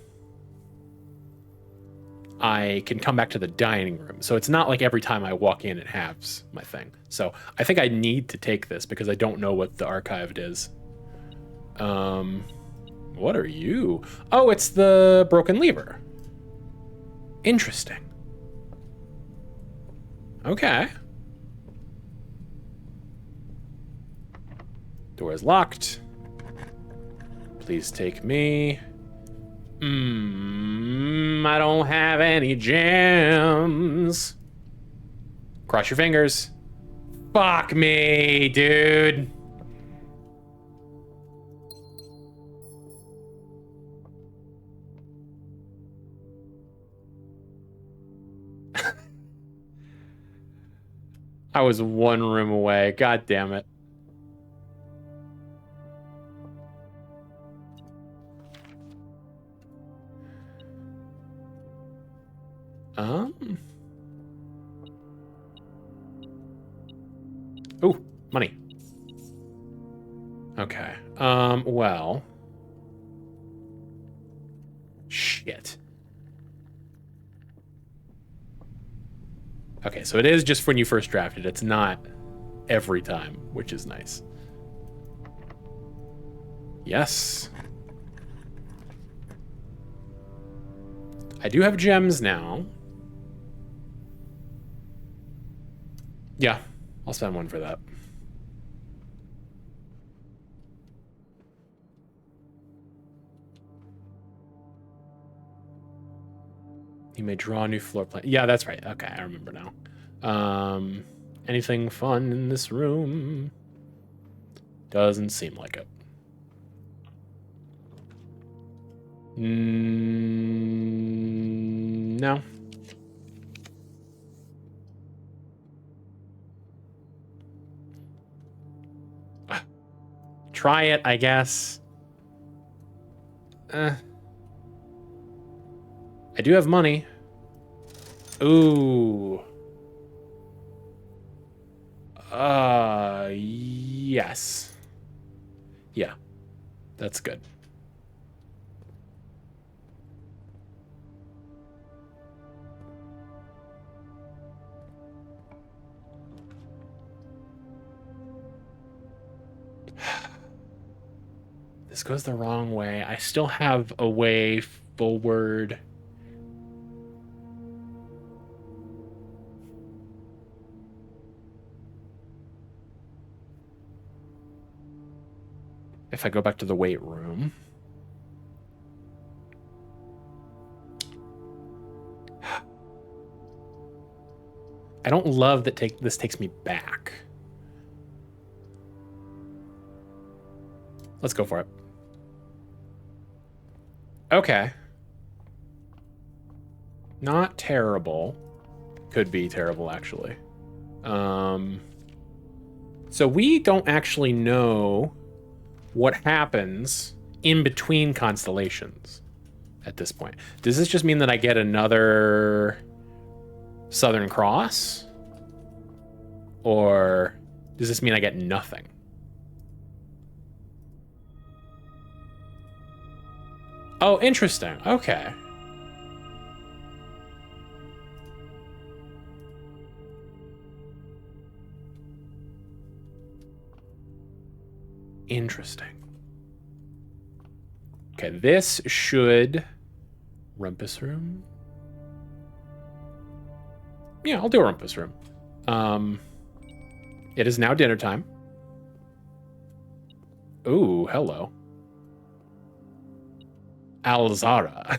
Speaker 1: I can come back to the dining room. So it's not like every time I walk in, it halves my thing. So I think I need to take this because I don't know what the archived is. What are you? Oh, it's the broken lever. Interesting. Okay. Door is locked. Please take me. I don't have any gems. Cross your fingers. Fuck me, dude. I was 1 room away. God damn it. Ooh, money. Okay. Well. Shit. Okay, so it is just when you first drafted. It's not every time, which is nice. Yes. I do have gems now. Yeah, I'll spend 1 for that. You may draw a new floor plan. Yeah, that's right. Okay, I remember now. Anything fun in this room? Doesn't seem like it. No. Try it, I guess. I do have money. Ooh. Yes. Yeah. That's good. This goes the wrong way. I still have a way forward. If I go back to the weight room. I don't love that this takes me back. Let's go for it. Okay. Not terrible. Could be terrible, actually. So we don't actually know what happens in between constellations at this point. Does this just mean that I get another Southern Cross? Or does this mean I get nothing? Oh, interesting. Okay. Interesting. Okay, this should... Rumpus Room? Yeah, I'll do a Rumpus Room. It is now dinner time. Ooh, hello. Alzara.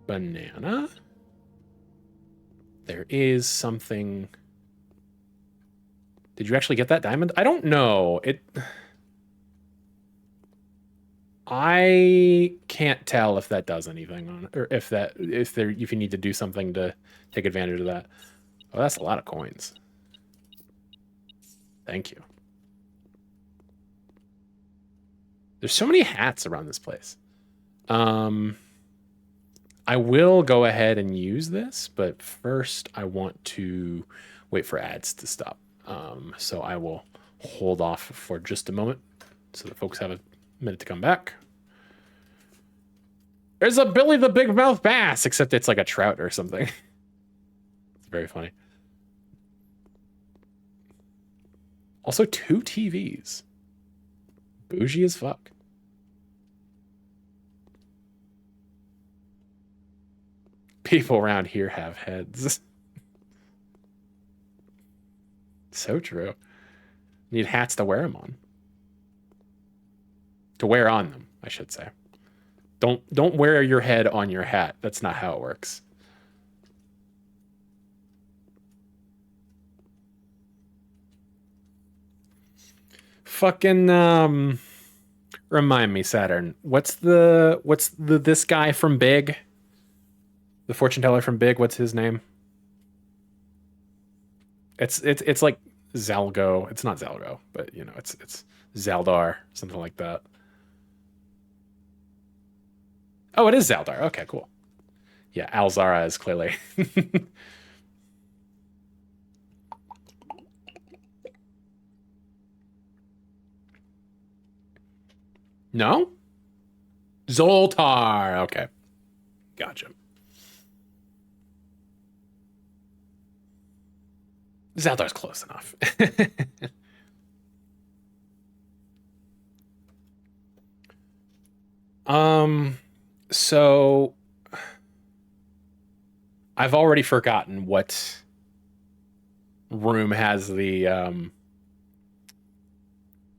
Speaker 1: Banana? There is something... Did you actually get that diamond? I don't know. I can't tell if that does anything on it, or if you need to do something to take advantage of that. Oh, that's a lot of coins. Thank you. There's so many hats around this place. I will go ahead and use this, but first I want to wait for ads to stop. So I will hold off for just a moment so that folks have a minute to come back. There's a Billy the Big Mouth Bass, except it's like a trout or something. It's very funny. Also, 2 TVs. Bougie as fuck. People around here have heads. So true. Need hats to wear them on. To wear on them, I should say. Don't wear your head on your hat. That's not how it works. Fucking remind me, Saturn. What's this guy from Big? The fortune teller from Big, what's his name? It's like Zalgo. It's not Zalgo, but you know, it's Zaldar, something like that. Oh, it is Zaldar. Okay, cool. Yeah, Alzara is clearly. No? Zoltar. Okay. Gotcha. Zaldar's close enough. So I've already forgotten what room has the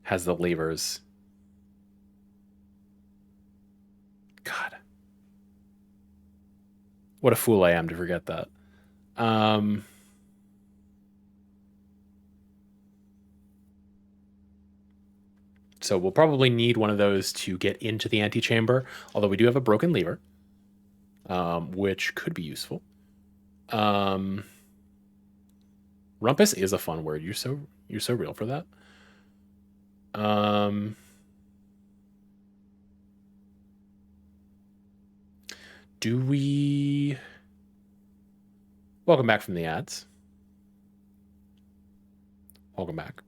Speaker 1: levers. God. What a fool I am to forget that. So we'll probably need one of those to get into the antechamber, although we do have a broken lever, which could be useful. Rumpus is a fun word. You're so real for that. Do we... Welcome back from the ads. Welcome back.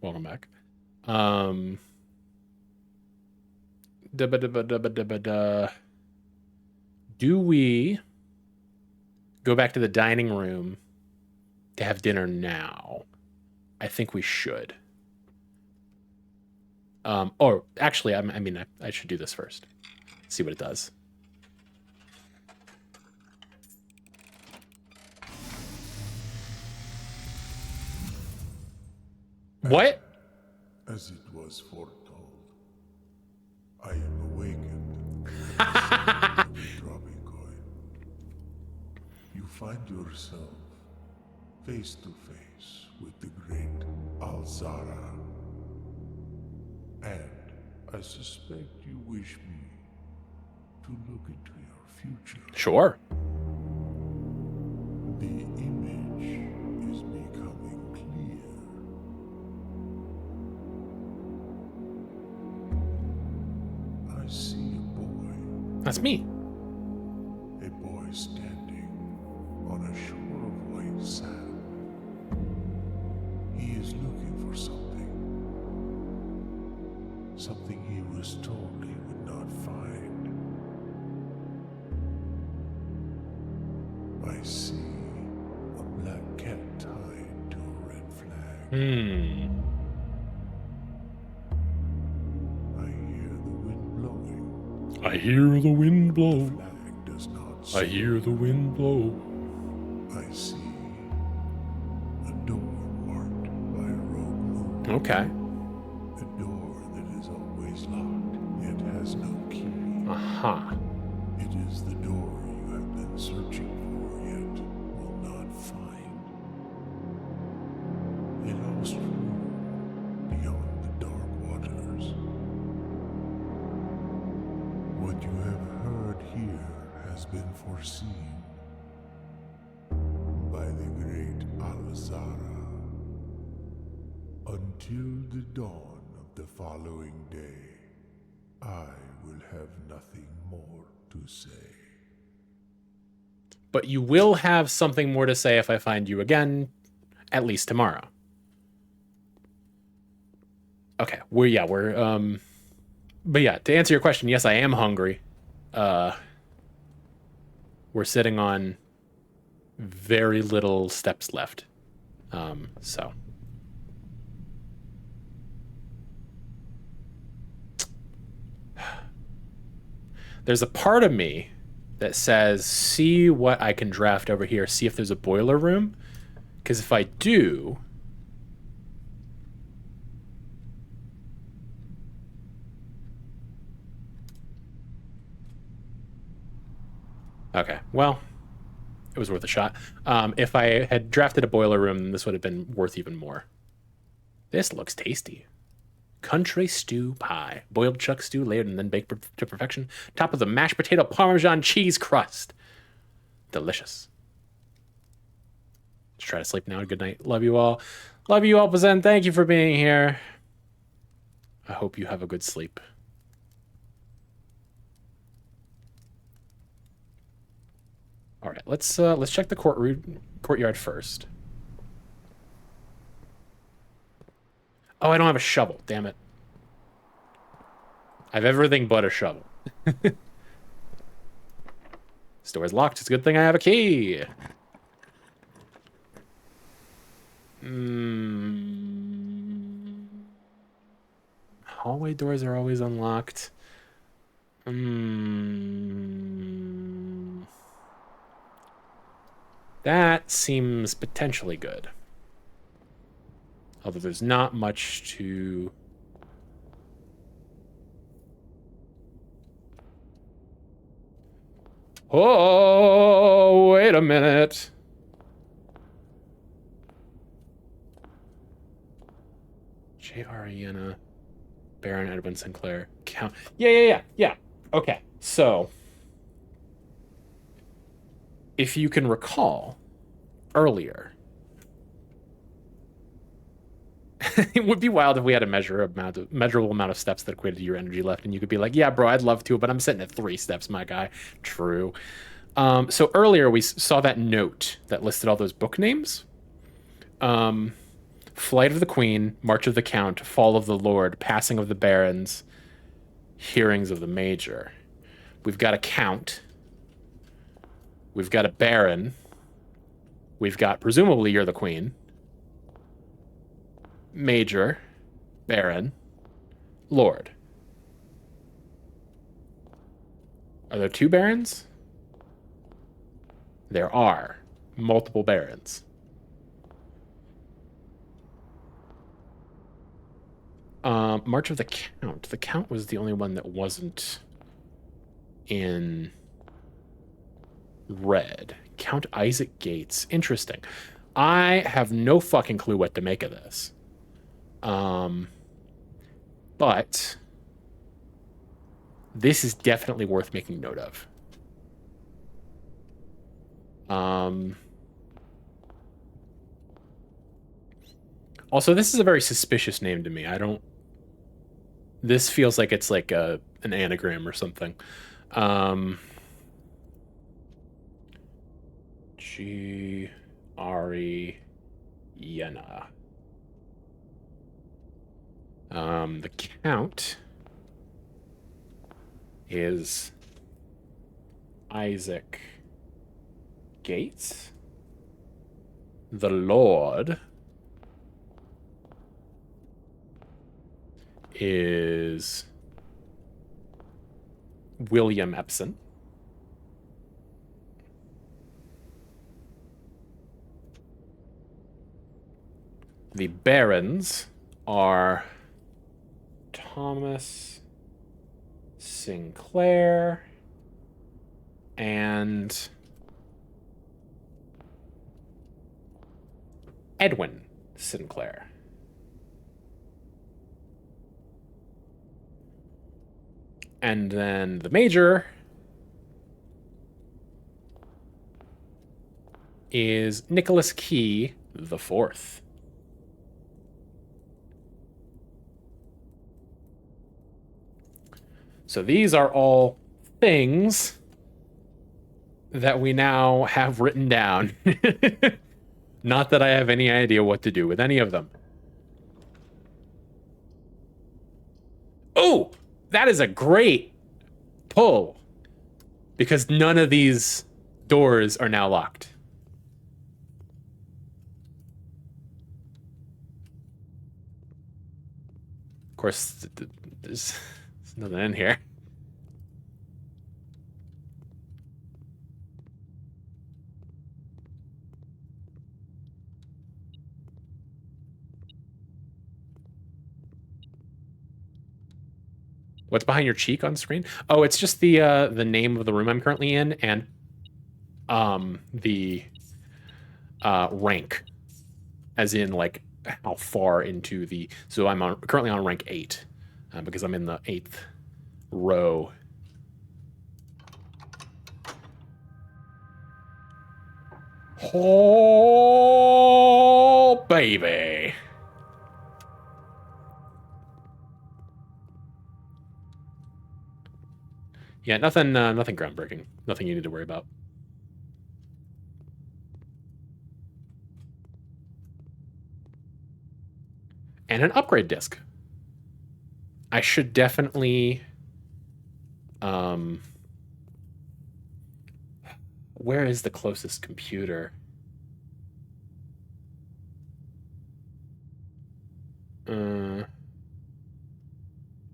Speaker 1: Do we go back to the dining room to have dinner now? I think we should. Or actually, I should do this first. See what it does. What?
Speaker 4: As it was foretold, I am awakened. Dropping coin. You find yourself face to face with the great Alzara. And I suspect you wish me to look into your future.
Speaker 1: Sure.
Speaker 4: The image is becoming clear.
Speaker 1: That's me.
Speaker 4: A boy standing on a shore of white sand. He is looking for something. Something he was told he would not find. I see a black cat tied to a red flag. I hear the wind blowing.
Speaker 1: I hear the wind blow.
Speaker 4: Flag does not
Speaker 1: I hear the wind blow.
Speaker 4: I see a door marked by a rogue moon.
Speaker 1: Okay.
Speaker 4: A door that is always locked, yet has no key.
Speaker 1: Uh-huh.
Speaker 4: It is the door you have been searching for, yet will not find. A lost room beyond the dark waters. What you have heard here has been foreseen by the great Alzara. Until the dawn of the following day, I will have nothing more to say.
Speaker 1: But you will have something more to say if I find you again, at least tomorrow. Okay, but yeah, to answer your question, yes, I am hungry. We're sitting on very little steps left. So. There's a part of me that says, see what I can draft over here, see if there's a boiler room. Because if I do... Okay, well, it was worth a shot. If I had drafted a boiler room, this would have been worth even more. This looks tasty. Country stew pie. Boiled chuck stew layered and then baked to perfection. Top of the mashed potato Parmesan cheese crust. Delicious. Just try to sleep now. Good night. Love you all. Love you all, Bazen. Thank you for being here. I hope you have a good sleep. All right, let's check the courtyard first. Oh, I don't have a shovel. Damn it. I have everything but a shovel. This door's locked. It's a good thing I have a key. Hallway doors are always unlocked. That seems potentially good. Although there's not much to... Oh, wait a minute. J.R. Iena, Baron Edwin Sinclair, Count... Yeah. Okay, so... If you can recall, earlier... It would be wild if we had a measurable amount of steps that equated to your energy left, and you could be like, yeah, bro, I'd love to, but I'm sitting at 3 steps, my guy. True. So earlier we saw that note that listed all those book names. Flight of the Queen, March of the Count, Fall of the Lord, Passing of the Barons, Hearings of the Major. We've got a Count. We've got a Baron. We've got, presumably, you're the Queen. Major, Baron, Lord. Are there 2 barons? There are multiple barons. March of the Count. The Count was the only one that wasn't in red. Count Isaac Gates. Interesting. I have no fucking clue what to make of this. But this is definitely worth making note of. Also, this is a very suspicious name to me. This feels like it's like an anagram or something. G Ari Yena. The count is Isaac Gates. The Lord is William Epson. The Barons are Thomas Sinclair and Edwin Sinclair. And then the Major is Nicholas Key the Fourth. So these are all things that we now have written down. Not that I have any idea what to do with any of them. Oh, that is a great pull. Because none of these doors are now locked. Of course, there's nothing in here. What's behind your cheek on screen? Oh, it's just the name of the room I'm currently in and the rank, as in like how far into the. So I'm currently on rank 8 because I'm in the 8th row. Oh baby. Yeah, nothing groundbreaking. Nothing you need to worry about. And an upgrade disc. I should definitely... where is the closest computer?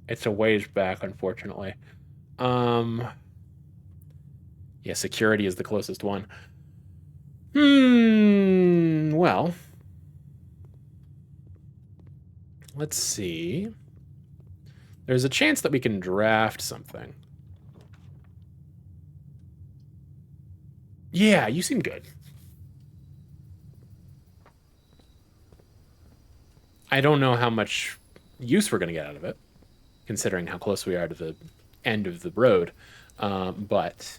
Speaker 1: It's a ways back, unfortunately. Yeah, security is the closest one. Well, let's see. There's a chance that we can draft something. Yeah, you seem good. I don't know how much use we're going to get out of it, considering how close we are to the end of the road, but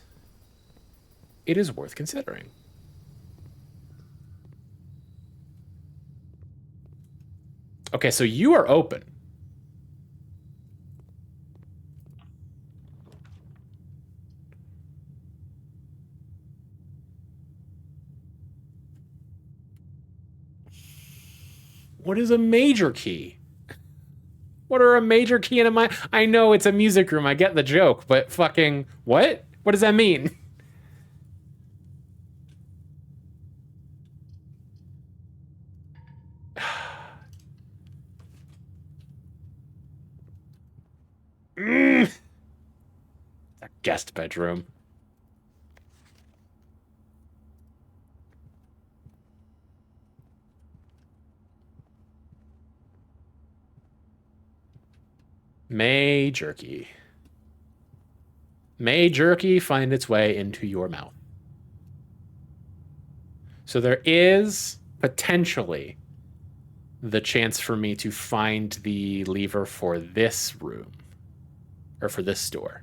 Speaker 1: it is worth considering. Okay, so you are open. What is a major key? What are a major key and a minor? I know it's a music room. I get the joke, but fucking what? What does that mean? A guest bedroom. May jerky. May jerky find its way into your mouth. So there is potentially the chance for me to find the lever for this room. Or for this door.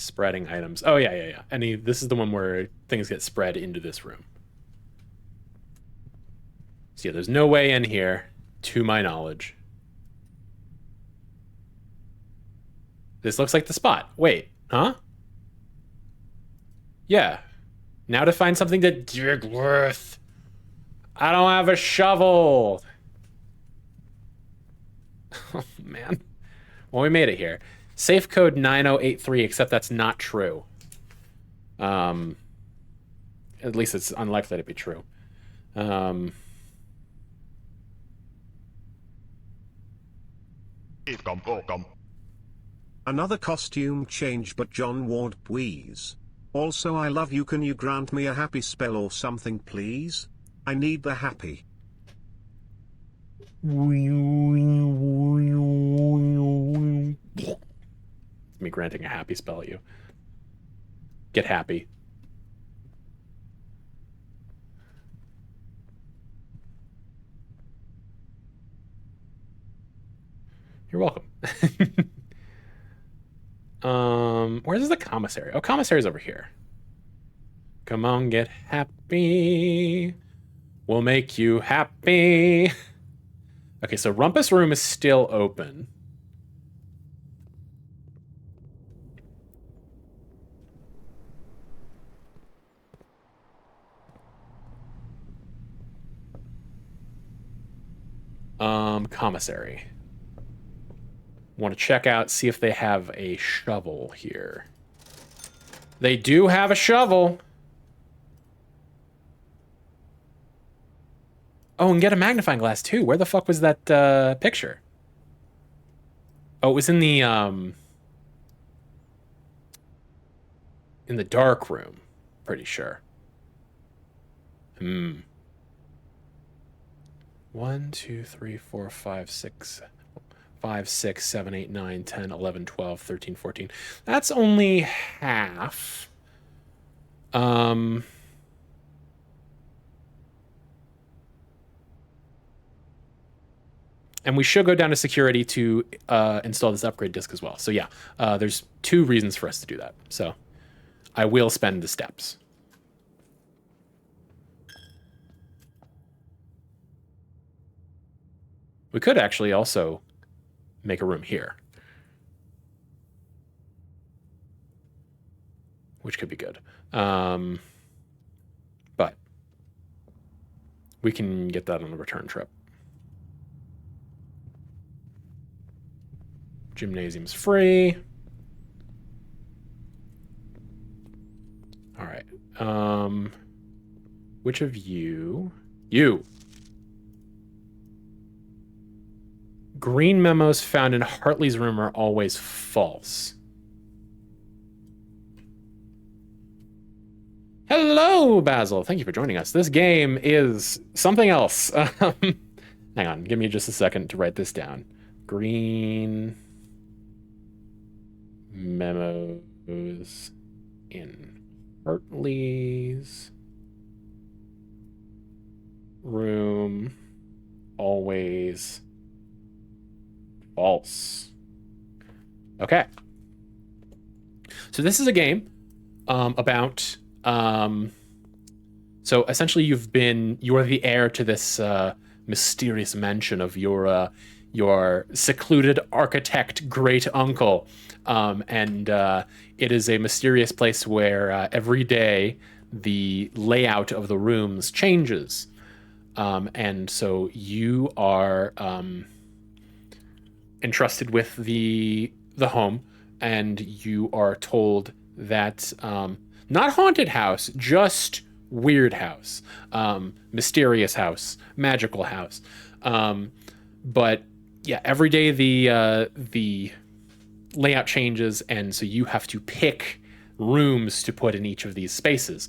Speaker 1: Spreading items. Oh, yeah. This is the one where things get spread into this room. So yeah, there's no way in here, to my knowledge. This looks like the spot. Wait, huh? Yeah. Now to find something to dig with. I don't have a shovel. Oh, man. Well, we made it here. Safe code 9083, except that's not true. At least it's unlikely to be true.
Speaker 3: Another costume change, but John Ward, please. Also, I love you. Can you grant me a happy spell or something, please? I need the happy.
Speaker 1: Me granting a happy spell at you. Get happy. You're welcome. Where's the commissary? Oh, commissary's over here. Come on, get happy. We'll make you happy. Okay, so Rumpus Room is still open. Commissary. Want to check out, see if they have a shovel here. They do have a shovel. Oh, and get a magnifying glass too. Where the fuck was that picture? Oh, it was in the dark room, pretty sure. 1, 2, 3, 4, 5, 6, 5, 6, 7, 8, 9, 10, 11, 12, 13, 14. That's only half. And we should go down to security to install this upgrade disk as well. So yeah, there's 2 reasons for us to do that. So I will spend the steps. We could actually also make a room here, which could be good. But we can get that on the return trip. Gymnasium's free. All right. Which of you? You. Green memos found in Hartley's room are always false. Hello, Basil. Thank you for joining us. This game is something else. Hang on. Give me just a second to write this down. Green memos in Hartley's room always false. Okay. So this is a game about so essentially you are the heir to this mysterious mansion of your secluded architect great uncle, and it is a mysterious place where every day the layout of the rooms changes, and so you are entrusted with the home, and you are told that not haunted house, just weird house, mysterious house, magical house, but yeah, every day the layout changes, and so you have to pick rooms to put in each of these spaces.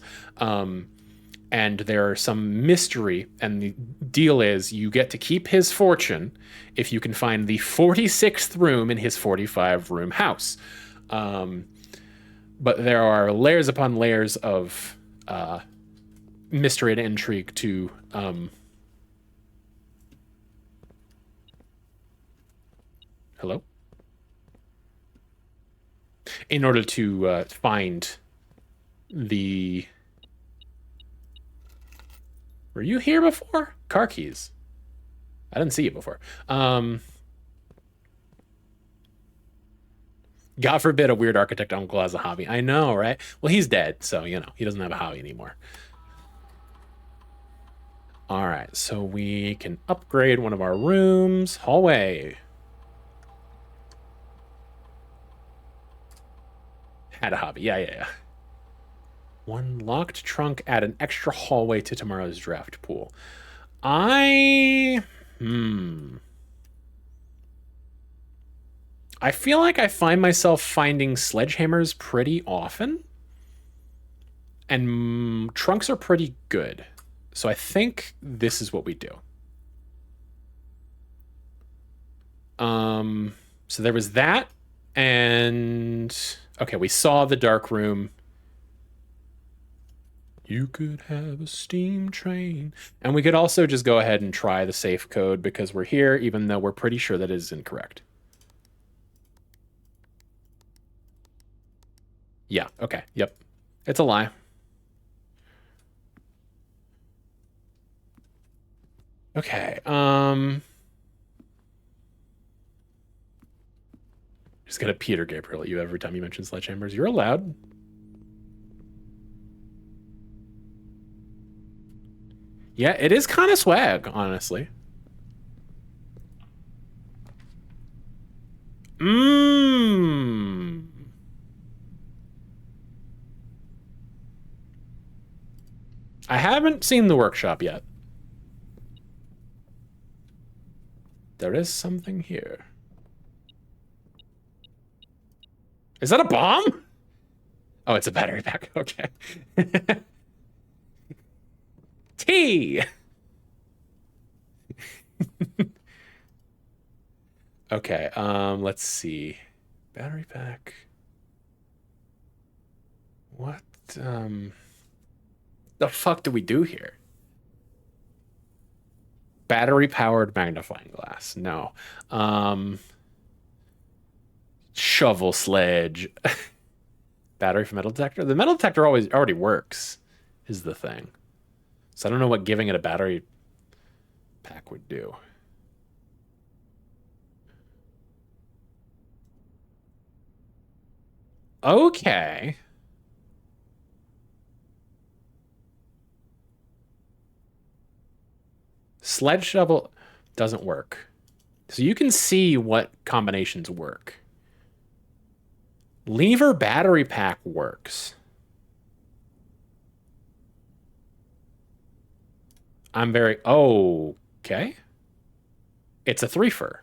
Speaker 1: And there's some mystery, and the deal is you get to keep his fortune if you can find the 46th room in his 45-room house. But there are layers upon layers of mystery and intrigue to hello? in order to find the... Were you here before? Car keys. I didn't see you before. God forbid a weird architect uncle has a hobby. I know, right? Well, he's dead, so, you know, he doesn't have a hobby anymore. All right, so we can upgrade one of our rooms. Hallway. Had a hobby. Yeah. One locked trunk, add an extra hallway to tomorrow's draft pool. I feel like I find myself finding sledgehammers pretty often. And trunks are pretty good. So I think this is what we do. So there was that. And okay, we saw the dark room. You could have a steam train. And we could also just go ahead and try the safe code because we're here, even though we're pretty sure that is incorrect. Yeah, okay, yep. It's a lie. Okay, just gonna Peter Gabriel at you every time you mention sledgehammers. You're allowed. Yeah, it is kind of swag, honestly. I haven't seen the workshop yet. There is something here. Is that a bomb? Oh, it's a battery pack. Okay. T. Okay, let's see. Battery pack. What, the fuck do we do here? Battery-powered magnifying glass. No. Shovel sledge. Battery for metal detector? The metal detector already works, is the thing. So I don't know what giving it a battery pack would do. Okay. Sledge shovel doesn't work. So you can see what combinations work. Lever battery pack works. I'm very... Okay. It's a threefer.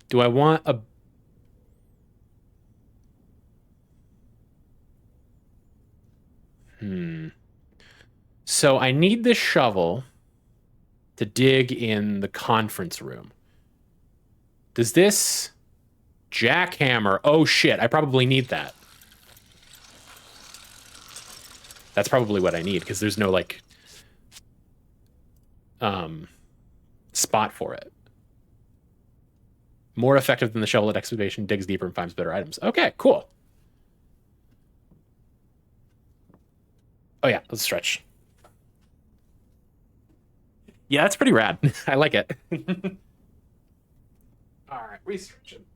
Speaker 1: Do I want a... So I need this shovel to dig in the conference room. Does this jackhammer... Oh, shit. I probably need that. That's probably what I need, because there's no, like, spot for it. More effective than the shovel at excavation, digs deeper and finds better items. Okay, cool. Oh, yeah, let's stretch. Yeah, that's pretty rad. I like it. All right, we stretch it.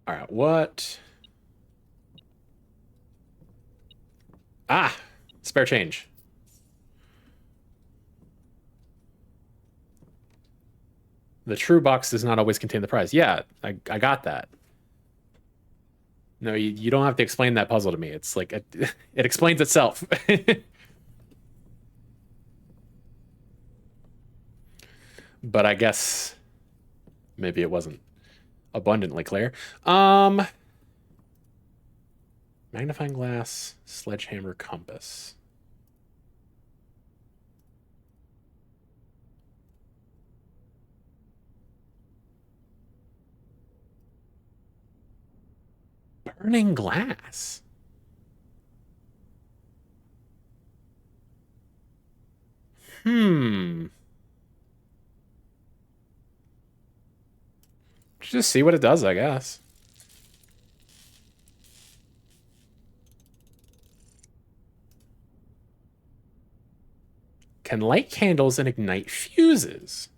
Speaker 1: All right, what? Ah, spare change. The true box does not always contain the prize. Yeah, I got that. No, you don't have to explain that puzzle to me. It's like, it explains itself. But I guess maybe it wasn't abundantly clear. Magnifying glass, sledgehammer, compass. Burning glass. Just see what it does, I guess. Can light candles and ignite fuses.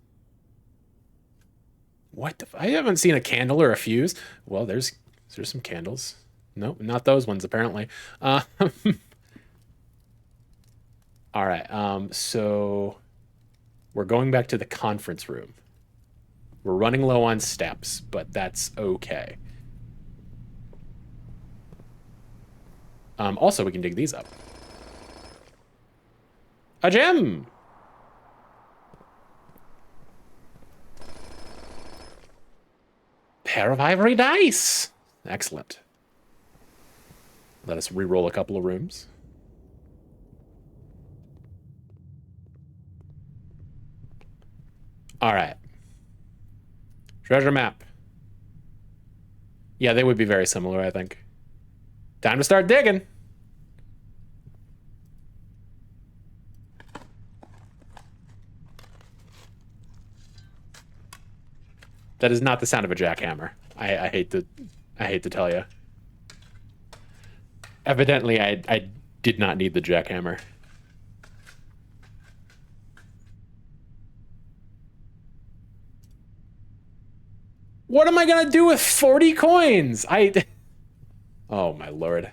Speaker 1: What the I haven't seen a candle or a fuse. Well, there's some candles. Nope, not those ones apparently. All right. So we're going back to the conference room. We're running low on steps, but that's okay. Also, we can dig these up. A gem! Pair of ivory dice! Excellent. Let us re-roll a couple of rooms. All right. Treasure map. Yeah, they would be very similar, I think. Time to start digging. That is not the sound of a jackhammer. I hate to tell you. Evidently, I did not need the jackhammer. What am I gonna do with 40 coins? Oh my lord.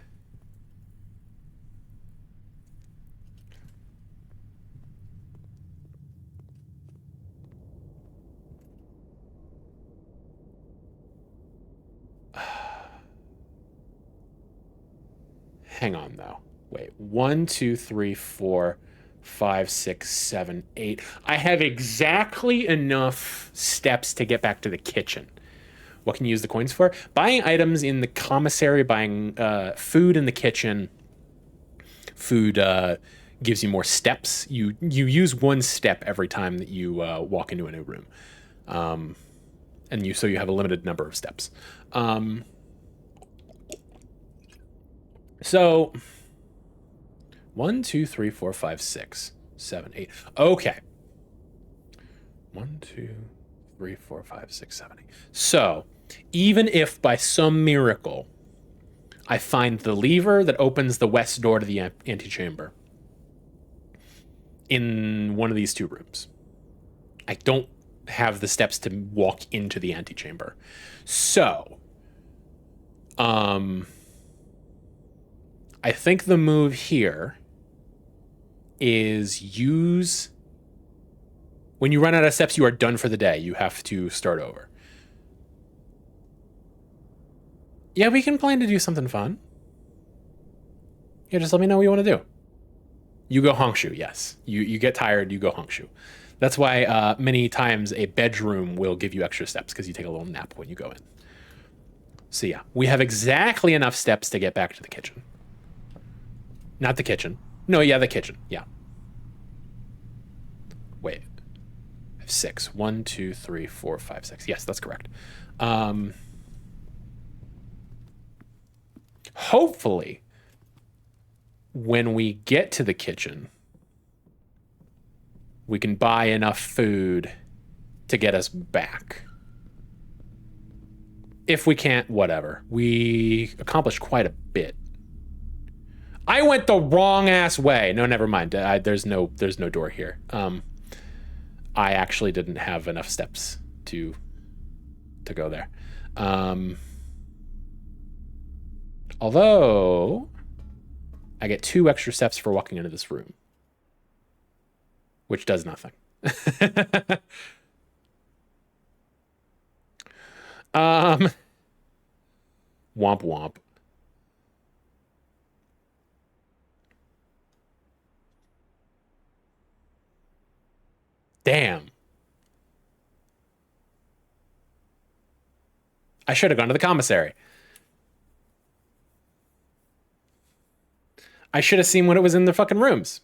Speaker 1: Hang on though. Wait, 1, 2, 3, 4, 5, 6, 7, 8. I have exactly enough steps to get back to the kitchen. What can you use the coins for? Buying items in the commissary, buying food in the kitchen. Food gives you more steps. You use 1 step every time that you walk into a new room. So you have a limited number of steps. So 1, 2, 3, 4, 5, 6, 7, 8. Okay. 1, 2, 3, 4, 5, 6, 7, 8. So even if by some miracle I find the lever that opens the west door to the antechamber in one of these 2 rooms, I don't have the steps to walk into the antechamber. So, I think the move here is when you run out of steps, you are done for the day. You have to start over. Yeah, we can plan to do something fun. Yeah, just let me know what you want to do. You go Hongshu, yes. You get tired, you go Hongshu. That's why many times a bedroom will give you extra steps, because you take a little nap when you go in. So yeah, we have exactly enough steps to get back to the kitchen. Not the kitchen. No, yeah, the kitchen. Yeah. Wait. I have 6. 1, 2, 3, 4, 5, 6. Yes, that's correct. Hopefully, when we get to the kitchen, we can buy enough food to get us back. If we can't, whatever. We accomplished quite a bit. I went the wrong ass way. No, never mind. There's no door here. I actually didn't have enough steps to go there. Although I get 2 extra steps for walking into this room, which does nothing. Womp womp. Damn. I should have gone to the commissary. I should have seen what it was in the fucking rooms.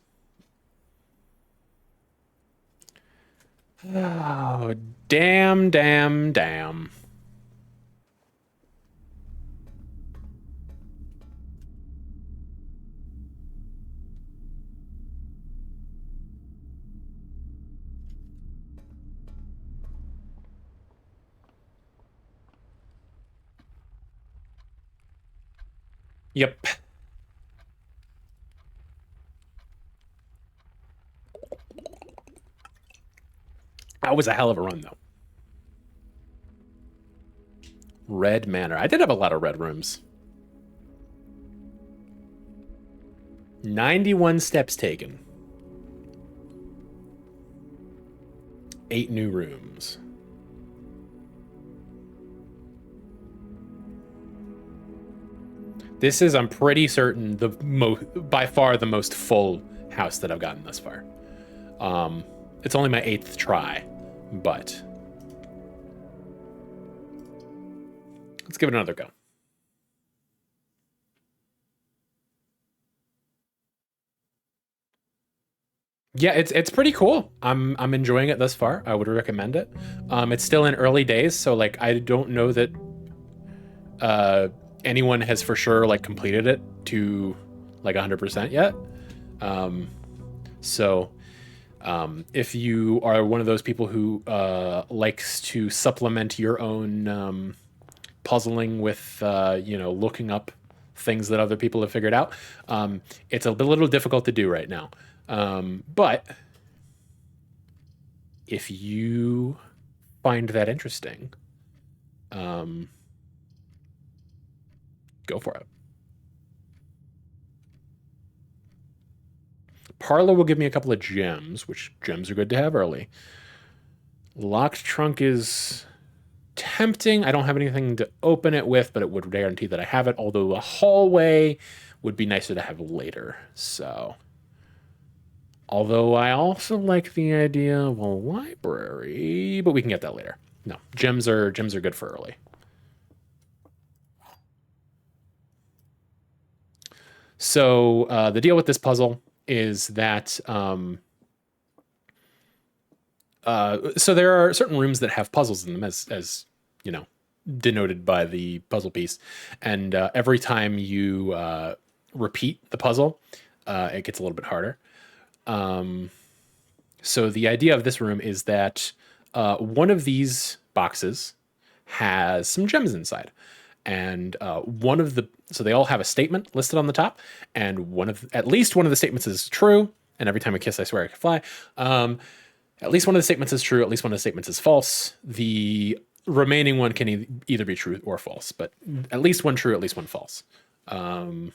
Speaker 1: Oh, damn. Yep. That was a hell of a run, though. Red Manor. I did have a lot of red rooms. 91 steps taken. 8 new rooms. This is, I'm pretty certain, by far the most full house that I've gotten thus far. It's only my 8th try, but let's give it another go. Yeah, it's pretty cool. I'm enjoying it thus far. I would recommend it. It's still in early days, so like I don't know that anyone has for sure like completed it to like 100% yet. So if you are one of those people who likes to supplement your own puzzling with looking up things that other people have figured out, it's a little difficult to do right now. But if you find that interesting, go for it. Parlor will give me a couple of gems, which gems are good to have early. Locked trunk is tempting. I don't have anything to open it with, but it would guarantee that I have it, although a hallway would be nicer to have later. So, although I also like the idea of a library, but we can get that later. No, gems are good for early. So the deal with this puzzle is that so there are certain rooms that have puzzles in them, as you know, denoted by the puzzle piece, and every time you repeat the puzzle, it gets a little bit harder. So the idea of this room is that one of these boxes has some gems inside, and so they all have a statement listed on the top, and at least one of the statements is true. And every time I kiss, I swear I can fly. At least one of the statements is true. At least one of the statements is false. The remaining one can either be true or false, but at least one true, at least one false. So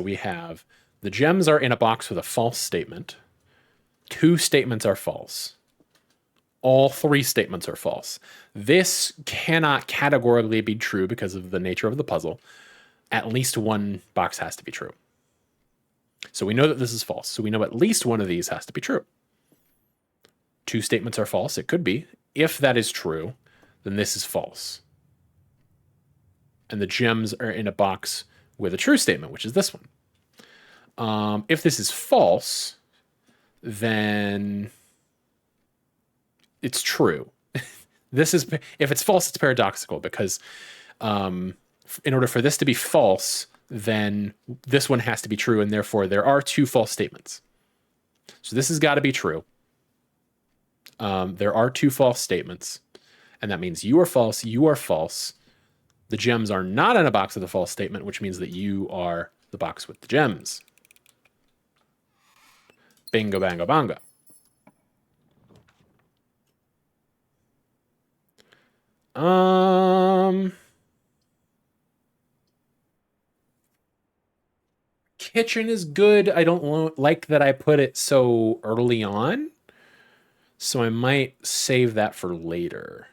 Speaker 1: we have the gems are in a box with a false statement. 2 statements are false. All 3 statements are false. This cannot categorically be true because of the nature of the puzzle. At least one box has to be true. So we know that this is false. So we know at least one of these has to be true. 2 statements are false. It could be. If that is true, then this is false. And the gems are in a box with a true statement, which is this one. If this is false, then it's true. If it's false, it's paradoxical because in order for this to be false, then this one has to be true, and therefore there are 2 false statements. So this has got to be true. There are 2 false statements, and that means you are false, you are false. The gems are not in a box with a false statement, which means that you are the box with the gems. Bingo, bango, bongo. Kitchen is good. I don't like that I put it so early on, so I might save that for later.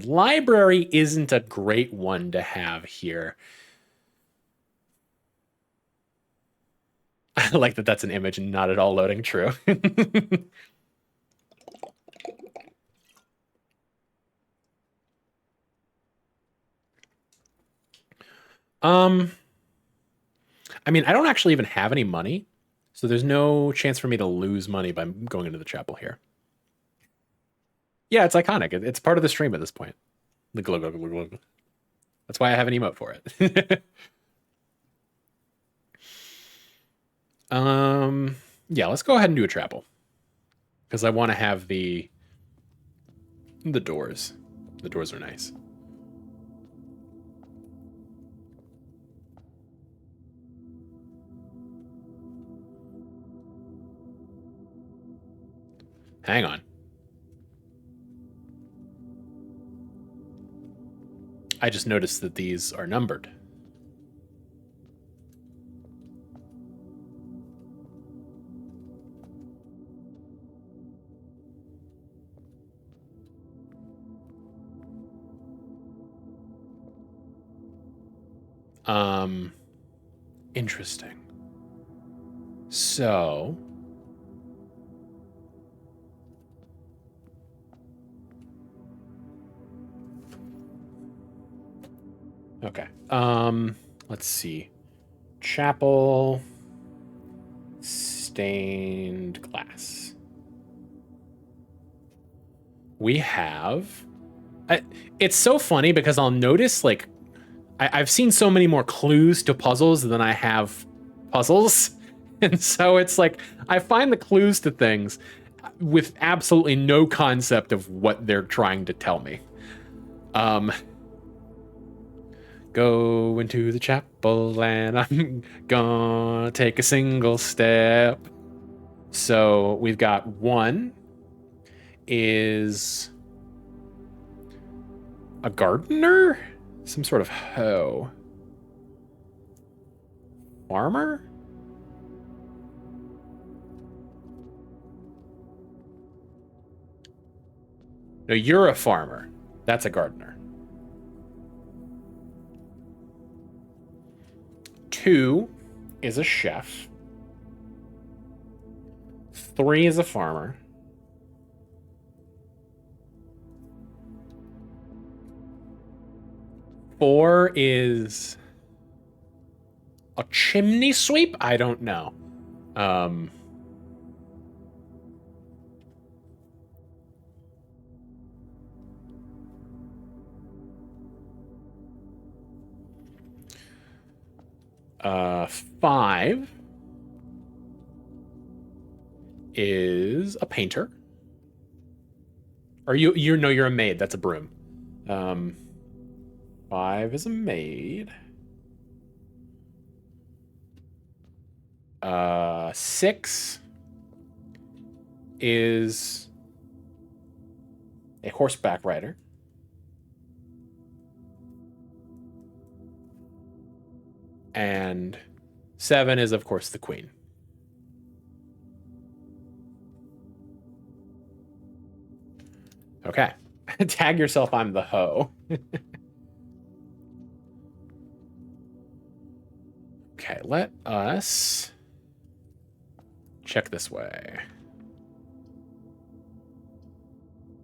Speaker 1: Library isn't a great one to have here. I like that that's an image and not at all loading. True. I mean, I don't actually even have any money, so there's no chance for me to lose money by going into the chapel here. Yeah, it's iconic. It's part of the stream at this point. The glug, glug, glug, glug. That's why I have an emote for it. Yeah, let's go ahead and do a chapel. Because I want to have the doors. The doors are nice. Hang on. I just noticed that these are numbered. Interesting. So okay. Let's see. Chapel, stained glass. We have it's so funny because I'll notice like I've seen so many more clues to puzzles than I have puzzles. And so it's like I find the clues to things with absolutely no concept of what they're trying to tell me. Go into the chapel and I'm gonna take a single step. So we've got one is a gardener? Some sort of hoe. Farmer? No, you're a farmer. That's a gardener. 2 is a chef. 3 is a farmer. 4 is a chimney sweep? I don't know. 5 is a painter. Or you know you're a maid. That's a broom. 5 is a maid. 6 is a horseback rider. And 7 is, of course, the queen. Okay. Tag yourself, I'm the hoe. Okay, let us check this way.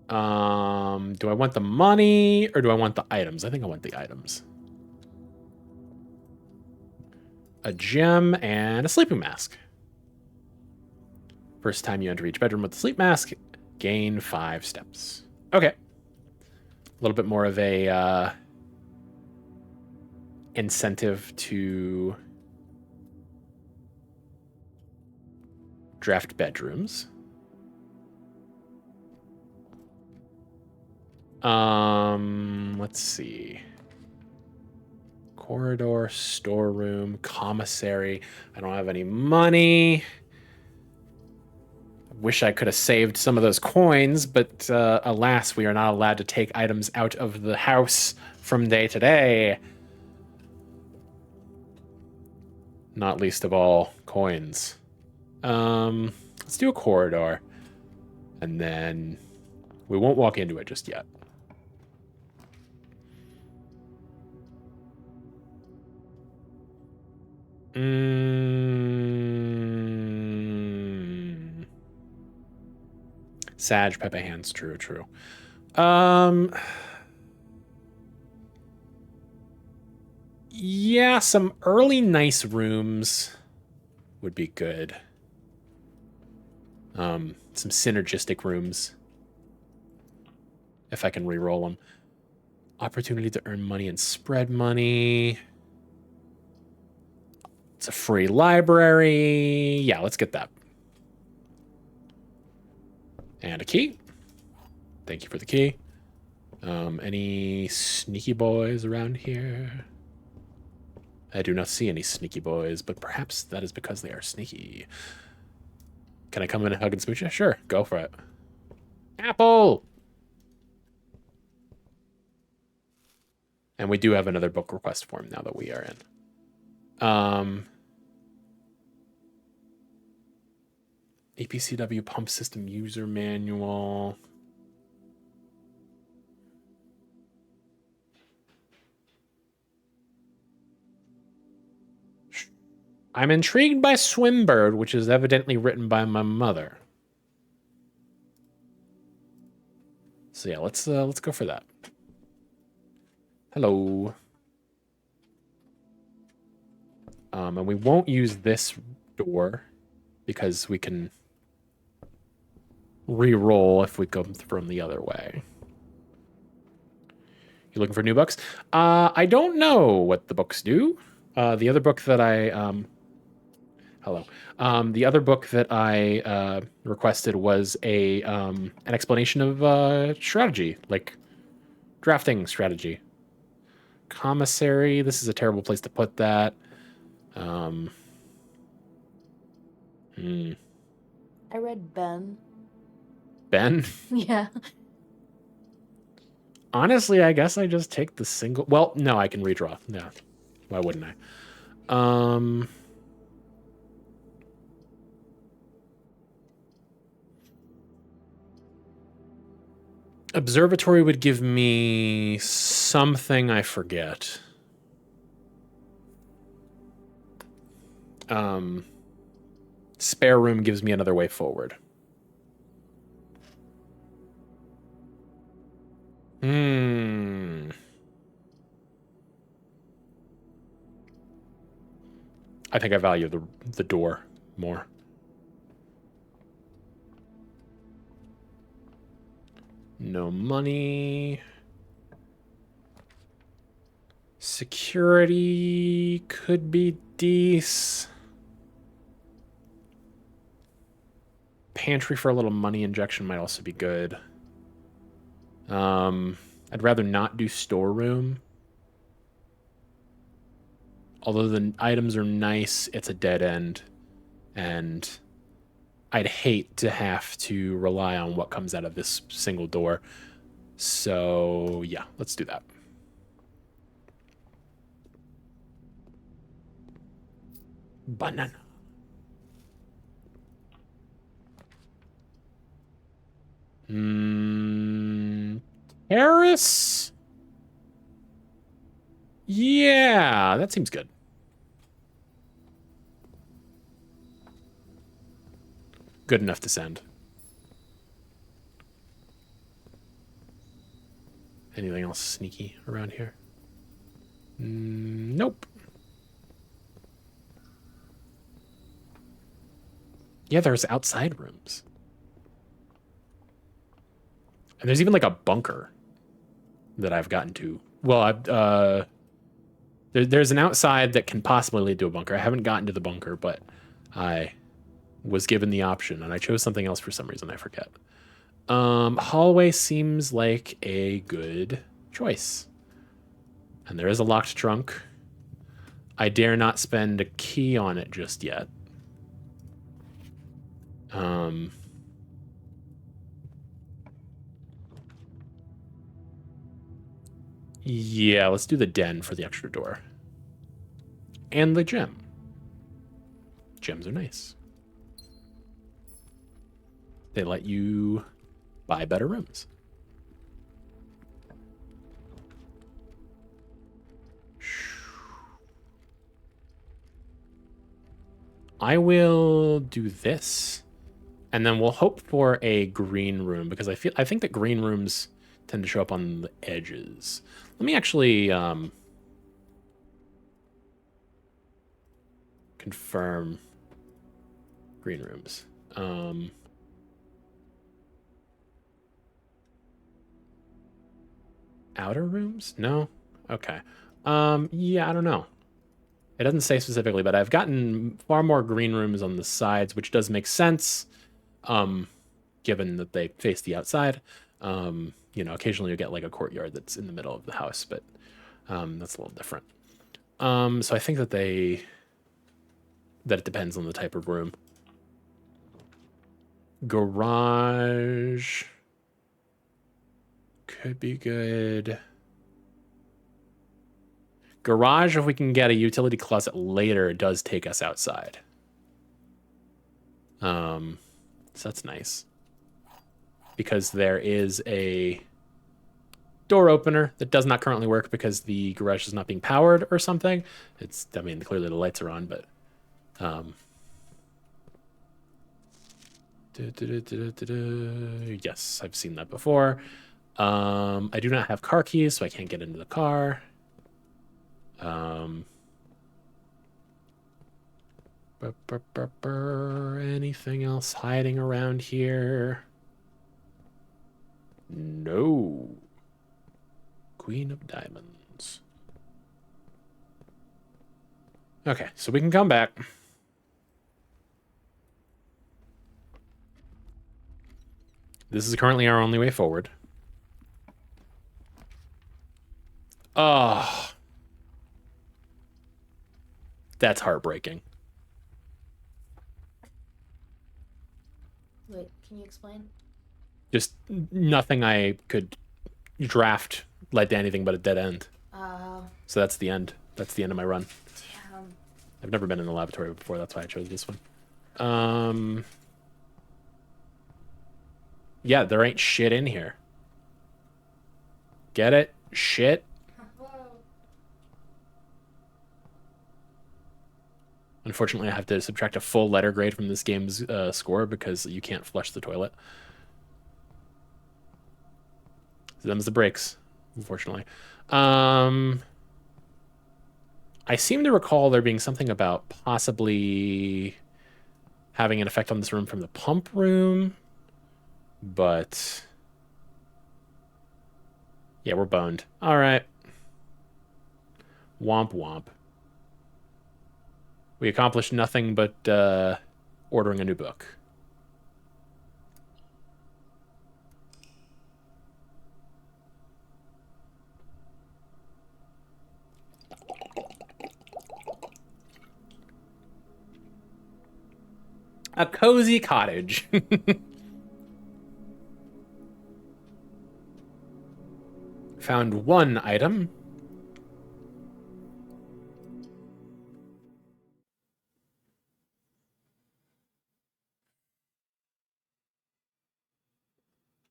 Speaker 1: Do I want the money or do I want the items? I think I want the items. A gem and a sleeping mask. First time you enter each bedroom with the sleep mask, gain 5 steps. Okay. A little bit more of a incentive to draft bedrooms. Let's see. Corridor, storeroom, commissary. I don't have any money. I wish I could have saved some of those coins, but alas, we are not allowed to take items out of the house from day to day. Not least of all, coins. Let's do a corridor. And then we won't walk into it just yet. Sag, Pepe hands, true. Yeah, some early nice rooms would be good. Some synergistic rooms. If I can re-roll them. Opportunity to earn money and spread money. It's a free library. Yeah, let's get that. And a key. Thank you for the key. Any sneaky boys around here? I do not see any sneaky boys, but perhaps that is because they are sneaky. Can I come in and hug and smooch you? Sure, go for it. Apple! And we do have another book request form now that we are in. APCW pump system user manual. I'm intrigued by Swimbird, which is evidently written by my mother. So yeah, let's go for that. Hello. And we won't use this door because we can re-roll if we come from the other way. You looking for new books? I don't know what the books do. The other book that I hello. The other book that I requested was an explanation of strategy, like drafting strategy. Commissary. This is a terrible place to put that.
Speaker 5: I read Ben.
Speaker 1: Ben?
Speaker 5: Yeah.
Speaker 1: Honestly, I guess I just take the single. Well, no, I can redraw. Yeah. Why wouldn't I? Observatory would give me something I forget. Spare room gives me another way forward. I think I value the door more. No money. Security could be decent. Pantry for a little money injection might also be good. I'd rather not do storeroom. Although the items are nice, it's a dead end. And I'd hate to have to rely on what comes out of this single door. So, yeah, let's do that. Banana. Harris? Yeah, that seems good. Good enough to send. Anything else sneaky around here? Nope. Yeah, there's outside rooms. And there's even like a bunker that I've gotten to. Well, there's an outside that can possibly lead to a bunker. I haven't gotten to the bunker, but I was given the option, and I chose something else for some reason. I forget. Hallway seems like a good choice. And there is a locked trunk. I dare not spend a key on it just yet. Yeah, let's do the den for the extra door. And the gem. Gems are nice. They let you buy better rooms. I will do this. And then we'll hope for a green room because I think that green rooms tend to show up on the edges. Let me actually confirm green rooms. Outer rooms? No? Okay. Yeah, I don't know. It doesn't say specifically, but I've gotten far more green rooms on the sides, which does make sense, given that they face the outside. You know, occasionally you get like a courtyard that's in the middle of the house, but that's a little different. So I think that it depends on the type of room. Garage. Could be good. Garage, if we can get a utility closet later, does take us outside. So that's nice. Because there is a door opener that does not currently work because the garage is not being powered or something. It's, I mean, clearly the lights are on, but yes, I've seen that before. I do not have car keys, so I can't get into the car. Anything else hiding around here? No. Queen of Diamonds. Okay, so we can come back. This is currently our only way forward. Oh. That's heartbreaking.
Speaker 5: Wait, can you explain?
Speaker 1: Just nothing I could draft led to anything but a dead end. So that's the end. That's the end of my run.
Speaker 5: Damn.
Speaker 1: I've never been in the laboratory before. That's why I chose this one. Yeah, there ain't shit in here. Get it? Shit. Unfortunately, I have to subtract a full letter grade from this game's score because you can't flush the toilet. So them's the breaks, unfortunately. I seem to recall there being something about possibly having an effect on this room from the pump room, but yeah, we're boned. All right. Womp womp. We accomplished nothing but ordering a new book. A cozy cottage. Found one item.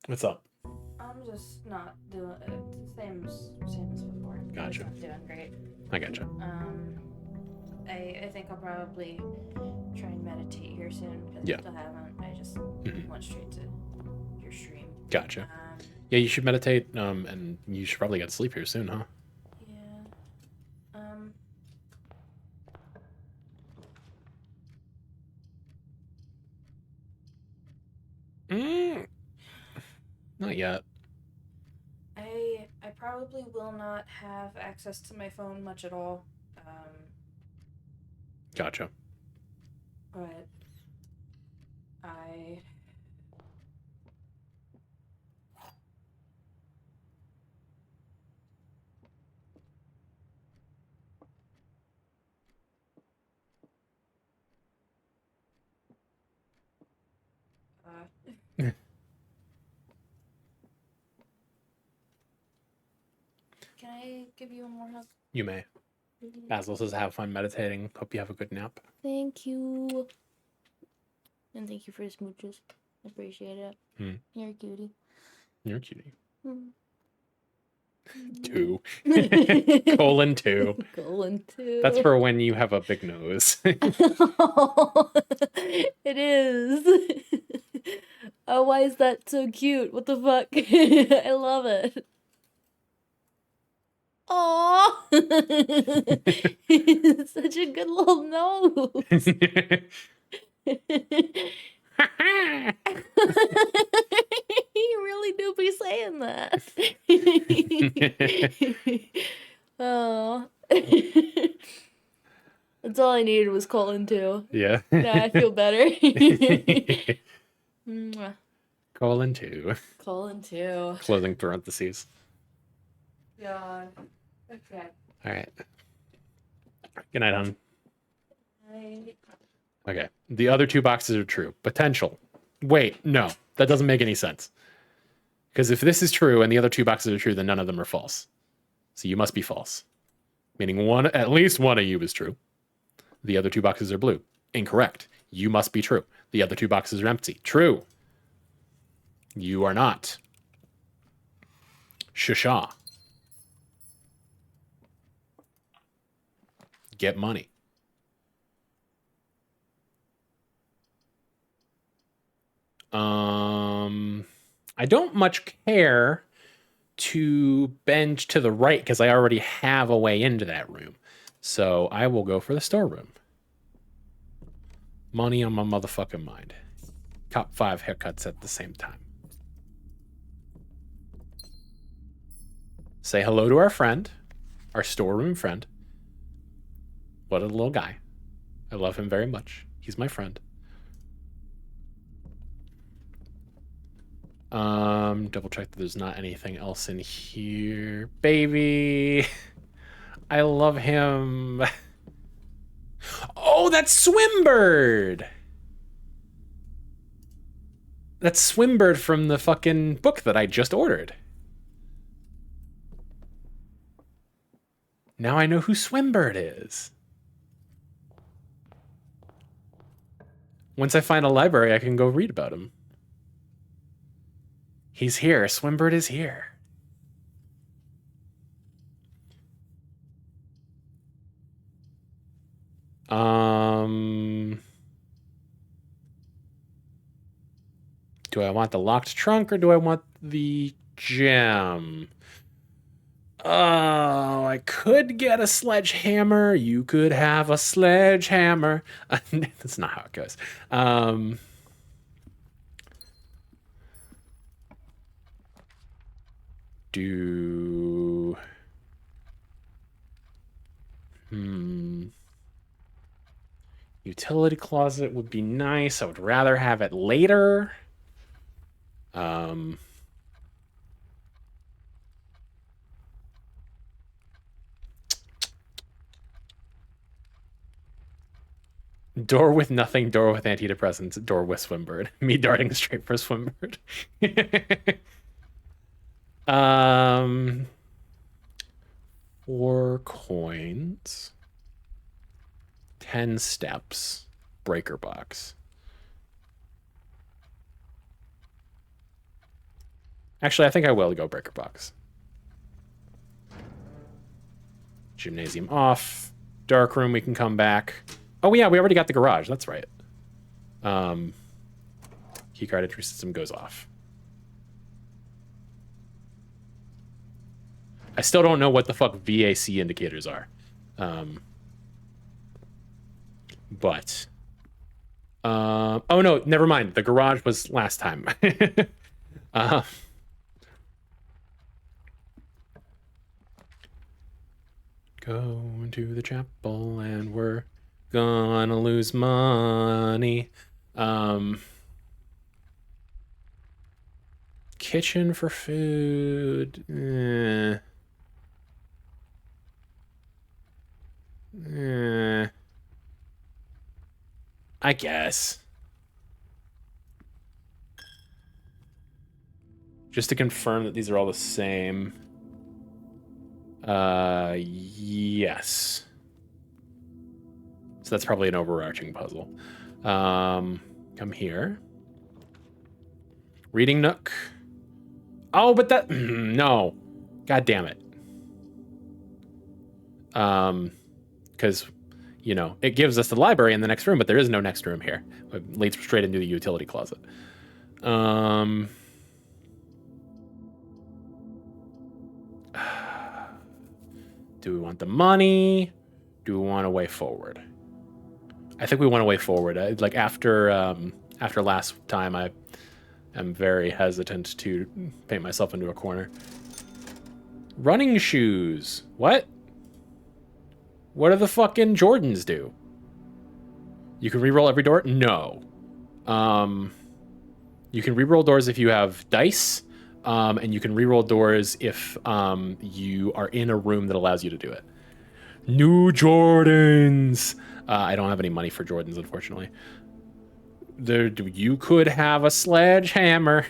Speaker 1: What's up?
Speaker 5: I'm just not doing it. Same as before.
Speaker 1: Gotcha.
Speaker 5: I'm doing great.
Speaker 1: I gotcha.
Speaker 5: I think I'll probably try and meditate here soon because
Speaker 1: Yeah.
Speaker 5: I still haven't. I just went straight to your stream.
Speaker 1: Gotcha. Yeah, you should meditate, and you should probably get to sleep here soon, huh?
Speaker 5: Yeah.
Speaker 1: Not yet.
Speaker 5: I probably will not have access to my phone much at all.
Speaker 1: Gotcha.
Speaker 5: But I can I give you one more hug?
Speaker 1: You may. Basil says have fun meditating. Hope you have a good nap.
Speaker 5: Thank you. And thank you for the smooches. I appreciate it. You're a cutie.
Speaker 1: You're a cutie.
Speaker 5: 2.
Speaker 1: 2. Colon 2.
Speaker 5: Colon 2.
Speaker 1: That's for when you have a big nose.
Speaker 5: It is. Oh, why is that so cute? What the fuck? I love it. Aww. Such a good little nose. You really do be saying that. Oh. That's all I needed was colon 2.
Speaker 1: Yeah.
Speaker 5: Now I feel better. Mwah.
Speaker 1: Colon 2.
Speaker 5: Colon 2.
Speaker 1: Closing parentheses.
Speaker 5: God. Okay.
Speaker 1: All right. Good night, hon.
Speaker 5: I...
Speaker 1: Okay. The other 2 boxes are true. Potential. Wait, no. That doesn't make any sense. Because if this is true and the other 2 boxes are true, then none of them are false. So you must be false. Meaning at least one of you is true. The other 2 boxes are blue. Incorrect. You must be true. The other 2 boxes are empty. True. You are not. Shasha. Get money. I don't much care to bend to the right because I already have a way into that room. So I will go for the storeroom. Money on my motherfucking mind. Cop 5 haircuts at the same time. Say hello to our friend, our storeroom friend. What a little guy. I love him very much. He's my friend. Double check that there's not anything else in here. Baby. I love him. Oh, that's Swimbird. That's Swimbird from the fucking book that I just ordered. Now I know who Swimbird is. Once I find a library, I can go read about him. He's here. Swimbird is here. Do I want the locked trunk or do I want the gem? Oh, I could get a sledgehammer. You could have a sledgehammer. That's not how it goes. Utility closet would be nice. I would rather have it later. Door with nothing, door with antidepressants, door with Swimbird. Me darting straight for Swimbird. 4 coins. 10 steps. Breaker box. Actually, I think I will go breaker box. Gymnasium off. Dark room, we can come back. Oh yeah, we already got the garage. That's right. Keycard entry system goes off. I still don't know what the fuck VAC indicators are. But... oh no, never mind. The garage was last time. Go into the chapel and we're gonna lose money. Kitchen for food. I guess. Just to confirm that these are all the same. Yes. So that's probably an overarching puzzle. Come here. Reading nook. Oh, but that... no. God damn it. Because, you know, it gives us the library in the next room, but there is no next room here. It leads straight into the utility closet. Do we want the money? Do we want a way forward? I think we want a way forward. Like after last time, I am very hesitant to paint myself into a corner. Running shoes. What? What do the fucking Jordans do? You can reroll every door? No. You can reroll doors if you have dice. And you can reroll doors if you are in a room that allows you to do it. New Jordans! I don't have any money for Jordans, unfortunately. You could have a sledgehammer.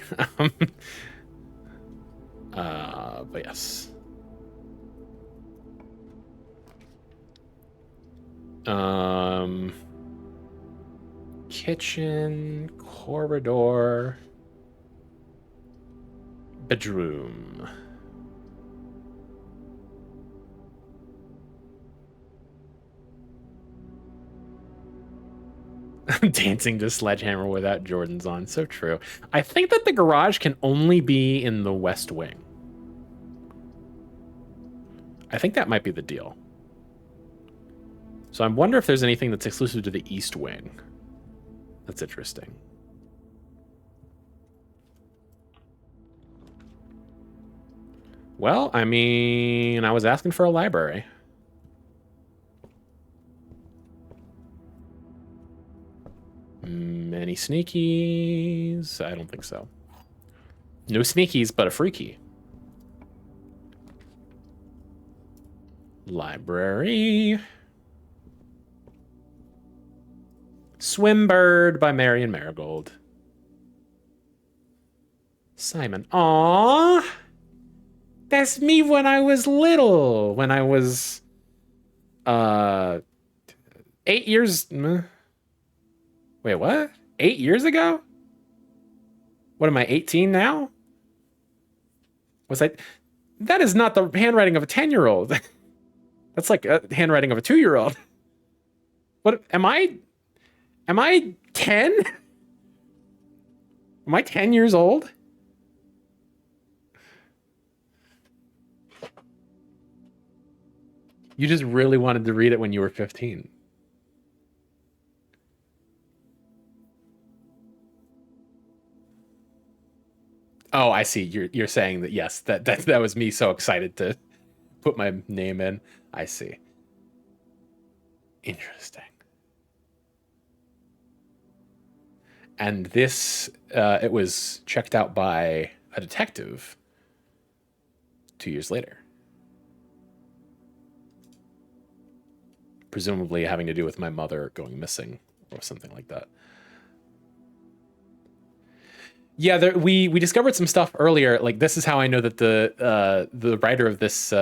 Speaker 1: But yes. Kitchen, corridor, bedroom. Dancing to Sledgehammer without Jordans on. So true. I think that the garage can only be in the West Wing. I think that might be the deal. So I wonder if there's anything that's exclusive to the East Wing. That's interesting. Well, I mean, I was asking for a library. Any sneakies? I don't think so. No sneakies, but a freaky. Library. Swimbird by Marion Marigold. Simon. Aww. That's me when I was little. When I was 8 years. Wait, what? 8 years ago? What am I, 18 now? Was I? That is not the handwriting of a 10-year-old. That's like a handwriting of a 2-year-old. What am I? Am I 10? Am I 10 years old? You just really wanted to read it when you were 15. Oh, I see. You're saying that yes, that was me so excited to put my name in. I see. Interesting. And this it was checked out by a detective 2 years later. Presumably having to do with my mother going missing or something like that. Yeah, we discovered some stuff earlier. Like, this is how I know that the writer of this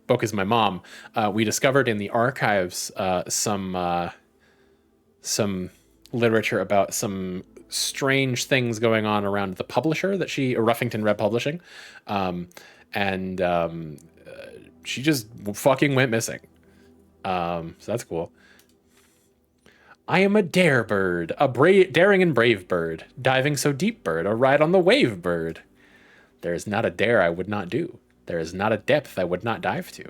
Speaker 1: book is my mom. We discovered in the archives some literature about some strange things going on around the publisher that Ruffington Red Publishing, and she just fucking went missing. So that's cool. I am a dare bird, a daring and brave bird, diving so deep bird, a ride on the wave bird. There is not a dare I would not do. There is not a depth I would not dive to.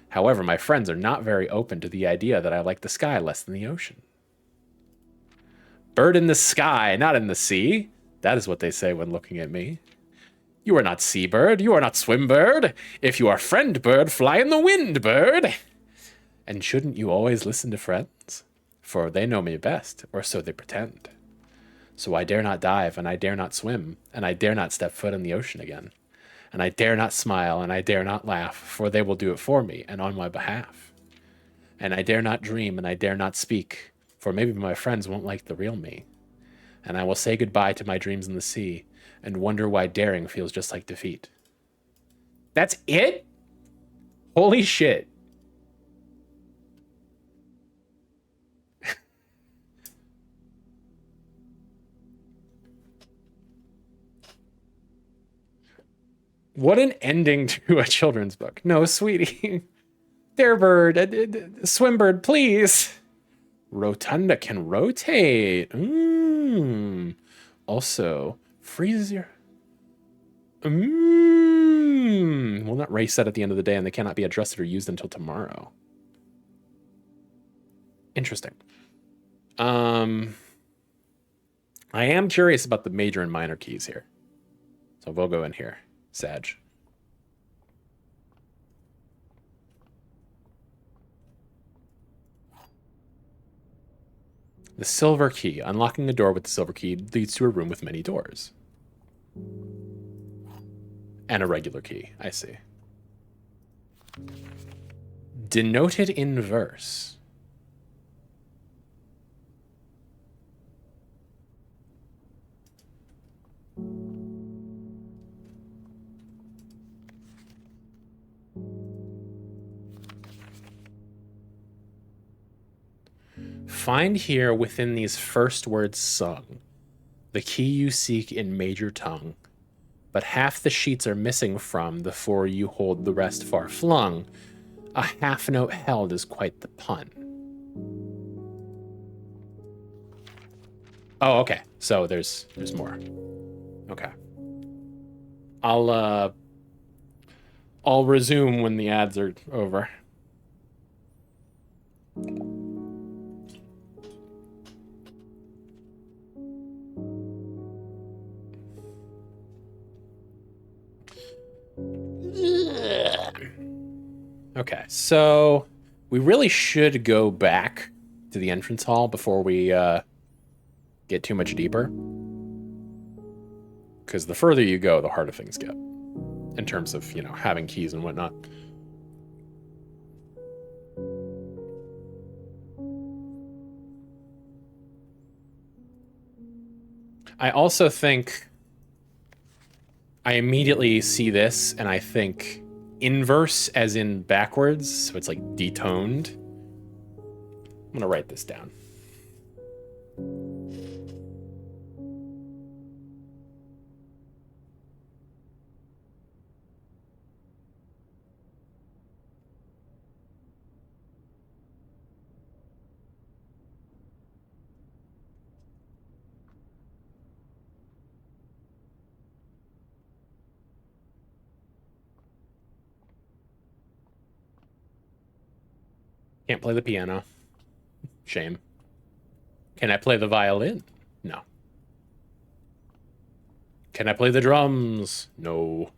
Speaker 1: However, my friends are not very open to the idea that I like the sky less than the ocean. Bird in the sky, not in the sea. That is what they say when looking at me. You are not sea bird, you are not swim bird. If you are friend bird, fly in the wind bird. And shouldn't you always listen to friends? For they know me best, or so they pretend. So I dare not dive, and I dare not swim, and I dare not step foot in the ocean again. And I dare not smile, and I dare not laugh, for they will do it for me and on my behalf. And I dare not dream, and I dare not speak, for maybe my friends won't like the real me. And I will say goodbye to my dreams in the sea, and wonder why daring feels just like defeat. That's it? Holy shit. What an ending to a children's book. No, sweetie. Darebird, Swimbird, please. Rotunda can rotate. Also, freezes your... Will not reset at the end of the day, and they cannot be adjusted or used until tomorrow. Interesting. I am curious about the major and minor keys here. So we'll go in here. Sag. The silver key. Unlocking the door with the silver key leads to a room with many doors. And a regular key. I see. Denoted in verse. Find here within these first words sung the key you seek in major tongue, but half the sheets are missing from the four you hold, the rest far flung. A half note held is quite the pun. Oh, okay. So there's more. Okay. I'll resume when the ads are over. Okay, so we really should go back to the entrance hall before we get too much deeper. Because the further you go, the harder things get. In terms of, you know, having keys and whatnot. I also think... I immediately see this, and I think inverse as in backwards, so it's like detoned. I'm gonna write this down. Can't play the piano. Shame. Can I play the violin? No. Can I play the drums? No.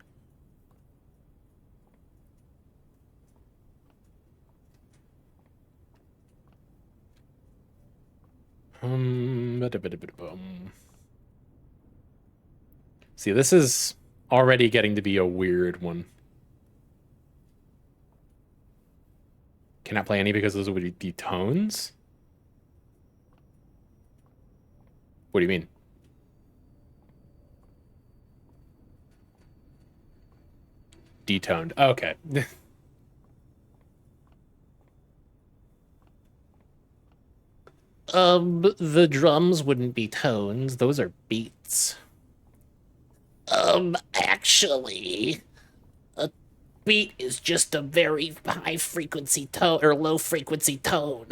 Speaker 1: See, this is already getting to be a weird one. Cannot play any because those would be tones? What do you mean? Detoned. Okay. The drums wouldn't be tones. Those are beats.
Speaker 6: Actually, a beat is just a very high frequency tone or low frequency tone.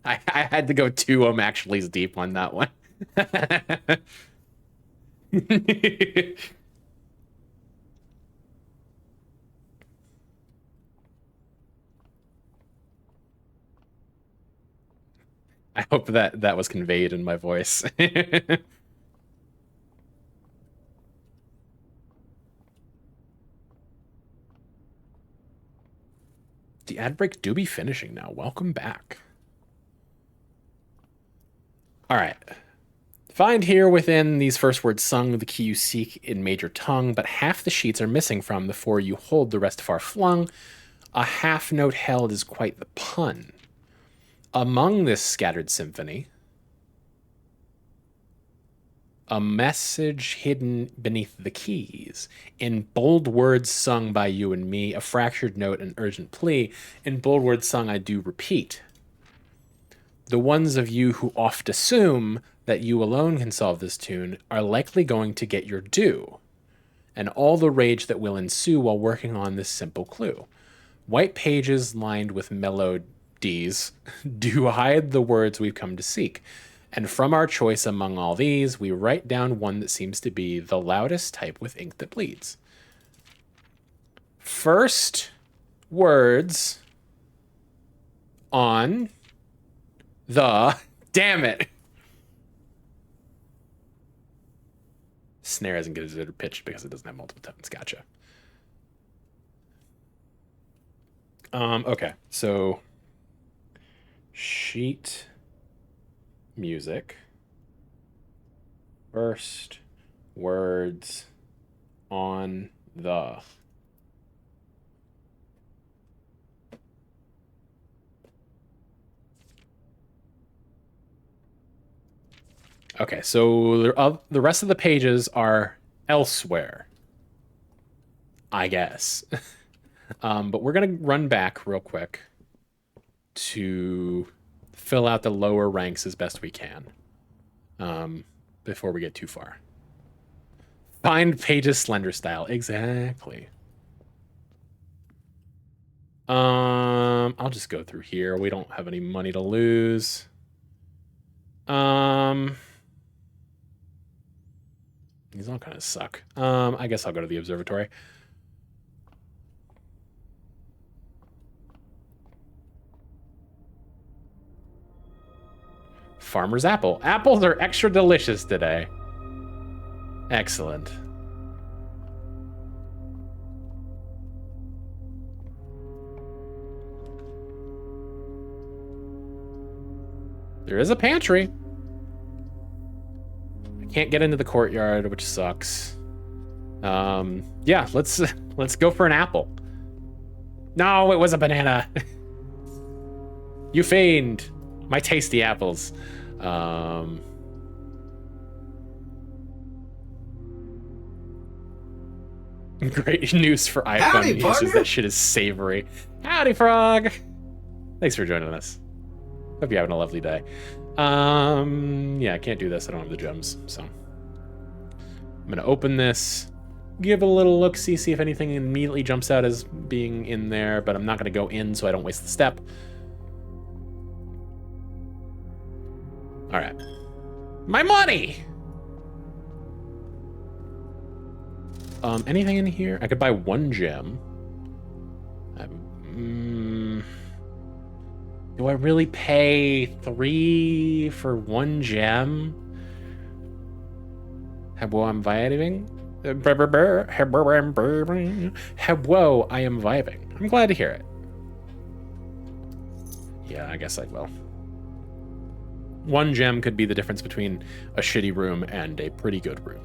Speaker 1: I had to go 2 actually's deep on that one. I hope that was conveyed in my voice. The ad break do be finishing now. Welcome back. All right. Find here within these first words sung the key you seek in major tongue, but half the sheets are missing from the four you hold, the rest far flung. A half note held is quite the pun. Among this scattered symphony, a message hidden beneath the keys. In bold words sung by you and me, a fractured note, an urgent plea. In bold words sung, I do repeat. The ones of you who oft assume that you alone can solve this tune are likely going to get your due, and all the rage that will ensue while working on this simple clue. White pages lined with melodies do hide the words we've come to seek. And from our choice among all these, we write down one that seems to be the loudest type with ink that bleeds. First words on the... Damn it! Snare isn't good as a pitch because it doesn't have multiple tones. Gotcha. Okay, so... sheet music. First words on the. Okay, so the rest of the pages are elsewhere, I guess. But we're going to run back real quick to fill out the lower ranks as best we can before we get too far. Find Paige's Slender Style. Exactly. I'll just go through here. We don't have any money to lose. These all kind of suck. I guess I'll go to the observatory. Farmer's apple. Apples are extra delicious today. Excellent. There is a pantry. I can't get into the courtyard, which sucks. Yeah, let's go for an apple. No, it was a banana. You feigned my tasty apples. Great news for iPhone
Speaker 7: Howdy,
Speaker 1: users.
Speaker 7: partner.
Speaker 1: That shit is savory. Howdy, Frog. Thanks for joining us. Hope you're having a lovely day. Yeah, I can't do this. I don't have the gems, so I'm gonna open this, give it a little look, see if anything immediately jumps out as being in there, but I'm not gonna go in so I don't waste the step. All right, my money. Anything in here? I could buy one gem. Do I really pay 3 for one gem? Whoa, I'm vibing. Whoa, I am vibing. I'm glad to hear it. Yeah, I guess I will. One gem could be the difference between a shitty room and a pretty good room.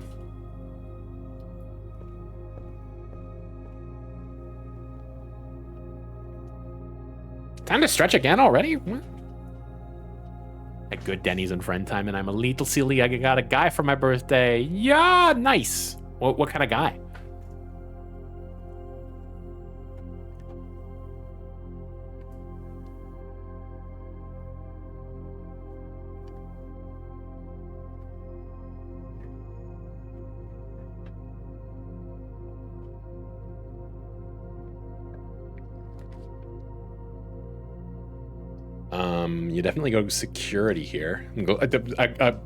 Speaker 1: Time to stretch again already? What? A good Denny's and friend time, and I'm a little silly. I got a guy for my birthday. Yeah, nice. What kind of guy? You definitely go security here. And go,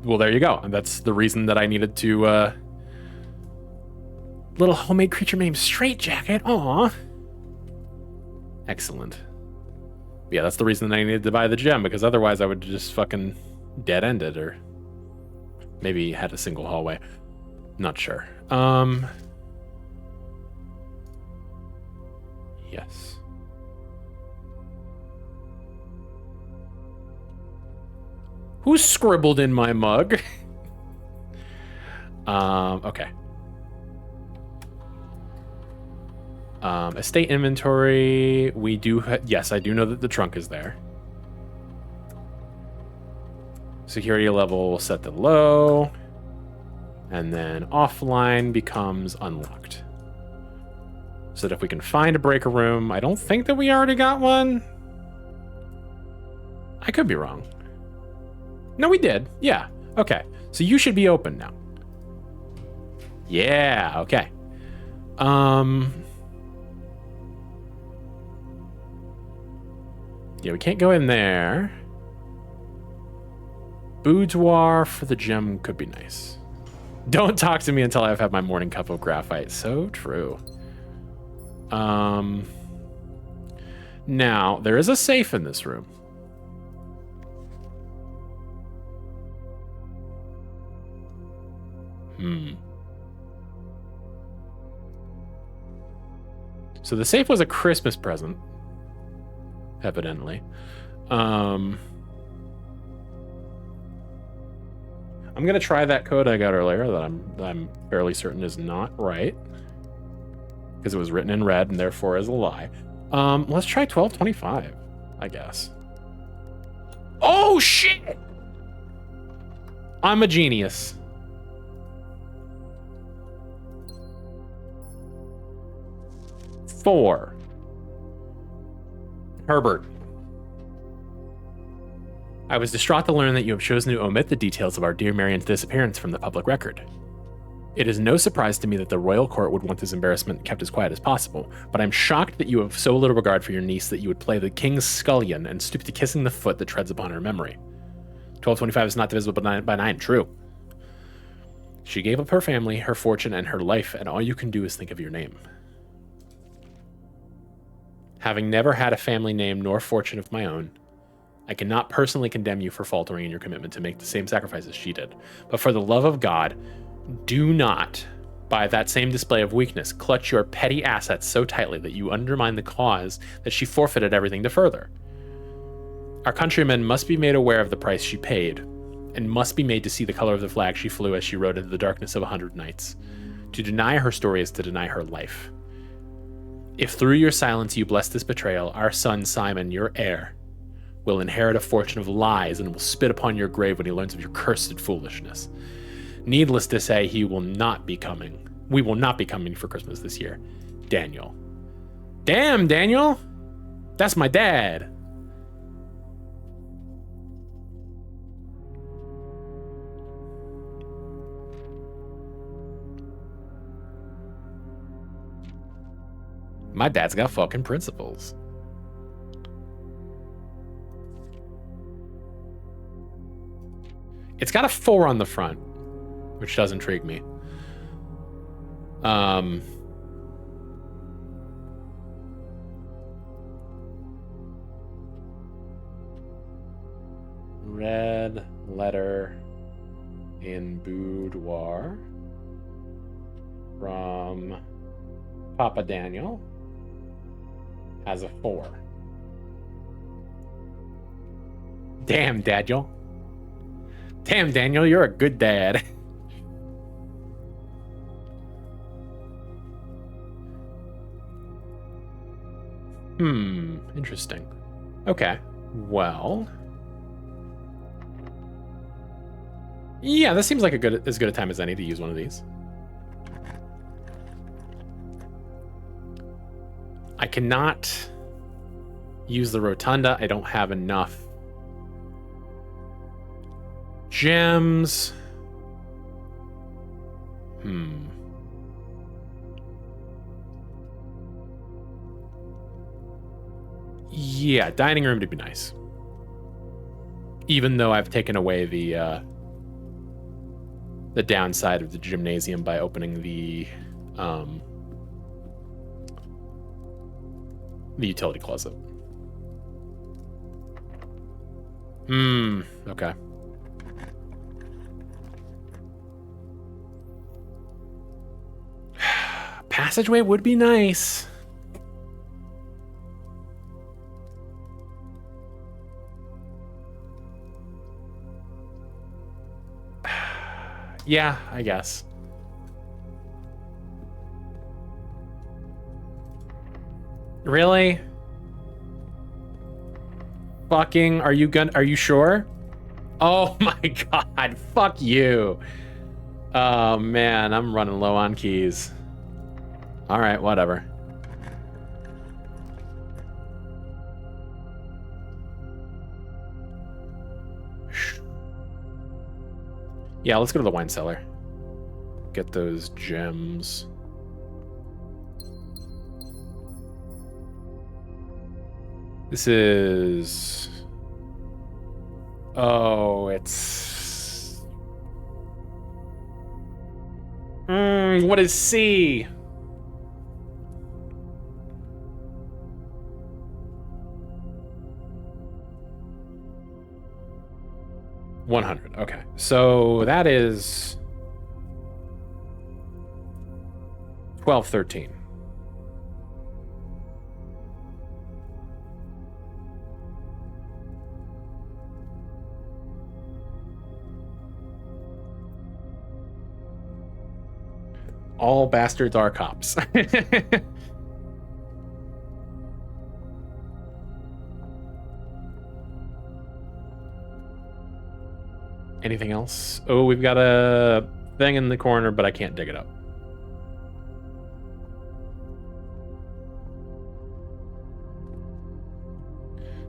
Speaker 1: well, there you go. And that's the reason that I needed to, little homemade creature named Straight Jacket. Aw. Excellent. Yeah, that's the reason that I needed to buy the gem, because otherwise I would just fucking dead-end it, or maybe had a single hallway. Not sure. Yes. Who scribbled in my mug? Okay. Estate inventory. We do. Yes, I do know that the trunk is there. Security level, we'll set to low. And then offline becomes unlocked. So that if we can find a breaker room, I don't think that we already got one. I could be wrong. No, we did. Yeah. Okay. So you should be open now. Yeah. Okay. Yeah, we can't go in there. Boudoir for the gem could be nice. Don't talk to me until I've had my morning cup of graphite. So true. Now, there is a safe in this room. So the safe was a Christmas present, evidently. I'm gonna try that code I got earlier that I'm fairly certain is not right, because it was written in red and therefore is a lie. Let's try 1225, I guess. Oh shit! I'm a genius. Four. Herbert. I was distraught to learn that you have chosen to omit the details of our dear Marion's disappearance from the public record. It is no surprise to me that the royal court would want this embarrassment kept as quiet as possible, but I'm shocked that you have so little regard for your niece that you would play the king's scullion and stoop to kissing the foot that treads upon her memory. 1225 is not divisible by 9, true. She gave up her family, her fortune, and her life, and all you can do is think of your name. Having never had a family name nor fortune of my own, I cannot personally condemn you for faltering in your commitment to make the same sacrifices she did. But for the love of God, do not, by that same display of weakness, clutch your petty assets so tightly that you undermine the cause that she forfeited everything to further. Our countrymen must be made aware of the price she paid, and must be made to see the color of the flag she flew as she rode into the darkness of 100 nights. To deny her story is to deny her life. If through your silence you bless this betrayal, our son Simon, your heir, will inherit a fortune of lies and will spit upon your grave when he learns of your cursed foolishness. Needless to say, he will not be coming. We will not be coming for Christmas this year. Daniel. Damn, Daniel! That's my dad. My dad's got fucking principles. It's got a 4 on the front, which does intrigue me. Red letter in boudoir from Papa Daniel has a 4. Damn, Daniel. Damn, Daniel, you're a good dad. Interesting. Okay, well. Yeah, this seems like as good a time as any to use one of these. I cannot use the rotunda. I don't have enough gems. Yeah, dining room would be nice. Even though I've taken away the downside of the gymnasium by opening the utility closet. Okay. Passageway would be nice. Yeah, I guess. Really? Fucking, are you sure? Oh my god, fuck you. Oh man, I'm running low on keys. All right, whatever. Yeah, let's go to the wine cellar. Get those gems. This is... Oh, it's... what is C? $100. Okay, so that is 1213. All bastards are cops. Anything else? Oh, we've got a thing in the corner, but I can't dig it up.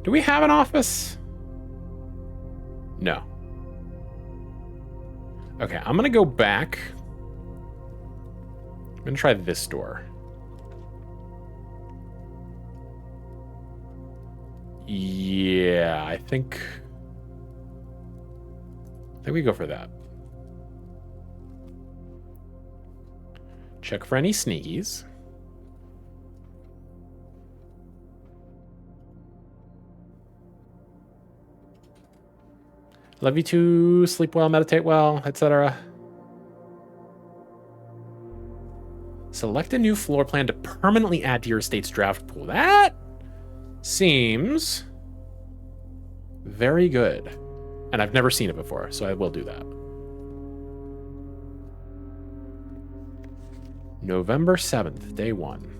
Speaker 1: Do we have an office? No. Okay, I'm gonna go back. I'm gonna try this door. Yeah, I think we go for that. Check for any sneakies. Love you too. Sleep well, meditate well, etc. Select a new floor plan to permanently add to your estate's draft pool. That seems very good. And I've never seen it before, so I will do that. November 7th, day 1.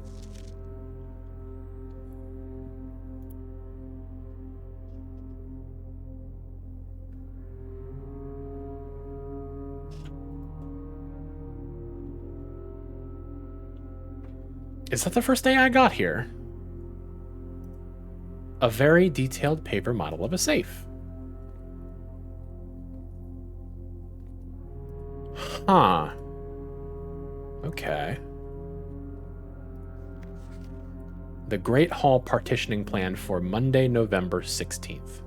Speaker 1: Is that the first day I got here? A very detailed paper model of a safe. Huh. Okay. The Great Hall partitioning plan for Monday, November 16th.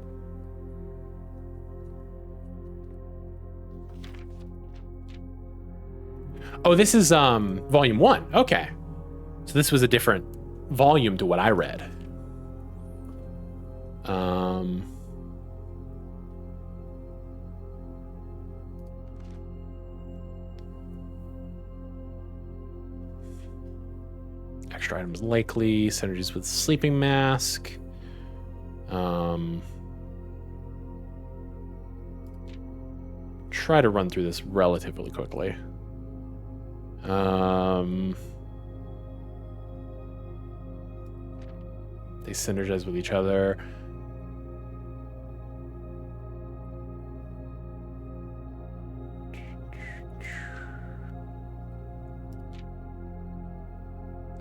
Speaker 1: Oh, this is volume 1. Okay. So this was a different volume to what I read. Extra items likely, synergies with sleeping mask. Try to run through this relatively quickly. They synergize with each other.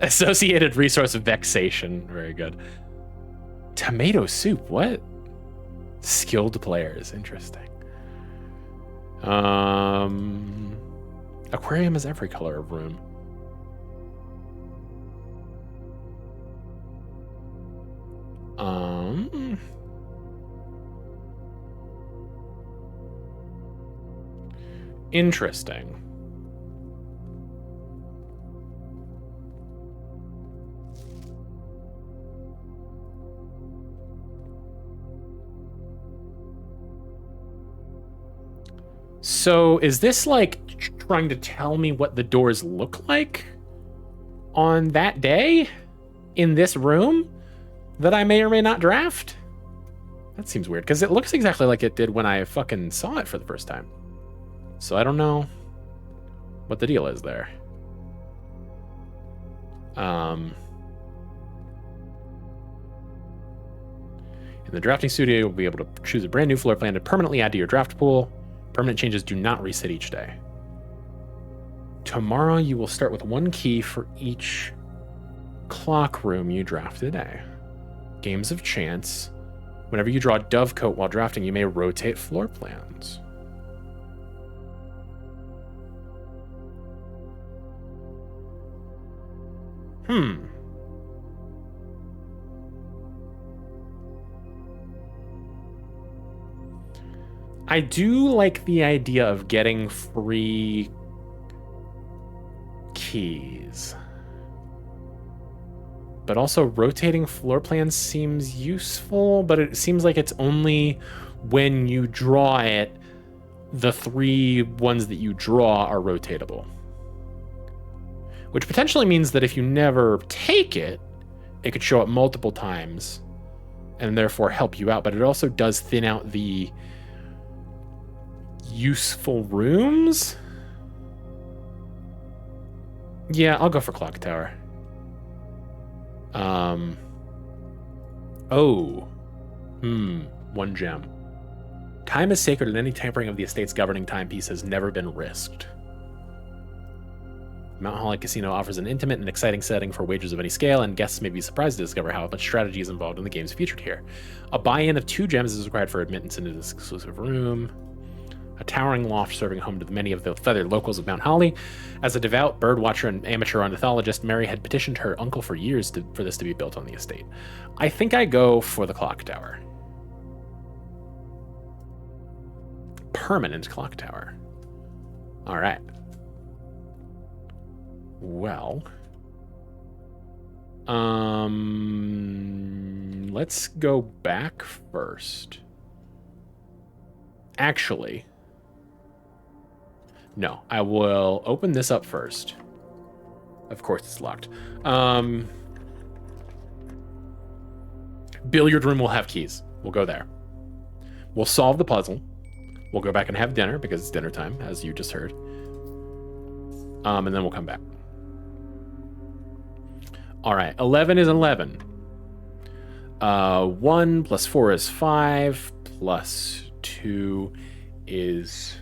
Speaker 1: Associated resource of vexation. Very good. Tomato soup. What? Skilled players. Interesting. Aquarium is every color of room. Interesting. So is this like trying to tell me what the doors look like on that day in this room that I may or may not draft? That seems weird because it looks exactly like it did when I fucking saw it for the first time. So I don't know what the deal is there. In the drafting studio, you'll be able to choose a brand new floor plan to permanently add to your draft pool. Permanent changes do not reset each day. Tomorrow, you will start with 1 key for each clock room you draft today. Games of chance. Whenever you draw a dovecote while drafting, you may rotate floor plans. I do like the idea of getting free keys. But also rotating floor plans seems useful, but it seems like it's only when you draw it, the 3 ones that you draw are rotatable. Which potentially means that if you never take it, it could show up multiple times and therefore help you out. But it also does thin out the useful rooms. Yeah, I'll go for Clock Tower. 1 gem. Time is sacred, and any tampering of the estate's governing timepiece has never been risked. Mount Holly Casino offers an intimate and exciting setting for wagers of any scale, and guests may be surprised to discover how much strategy is involved in the games featured here. A buy-in of 2 gems is required for admittance into this exclusive room. A towering loft serving home to many of the feathered locals of Mount Holly. As a devout birdwatcher and amateur ornithologist, Mary had petitioned her uncle for years for this to be built on the estate. I think I go for the clock tower. Permanent clock tower. All right. Well, let's go back first. Actually, no, I will open this up first. Of course it's locked. Billiard room will have keys. We'll go there. We'll solve the puzzle. We'll go back and have dinner because it's dinner time, as you just heard. And then we'll come back. All right, 11 is 11. 1 plus 4 is 5, plus 2 is...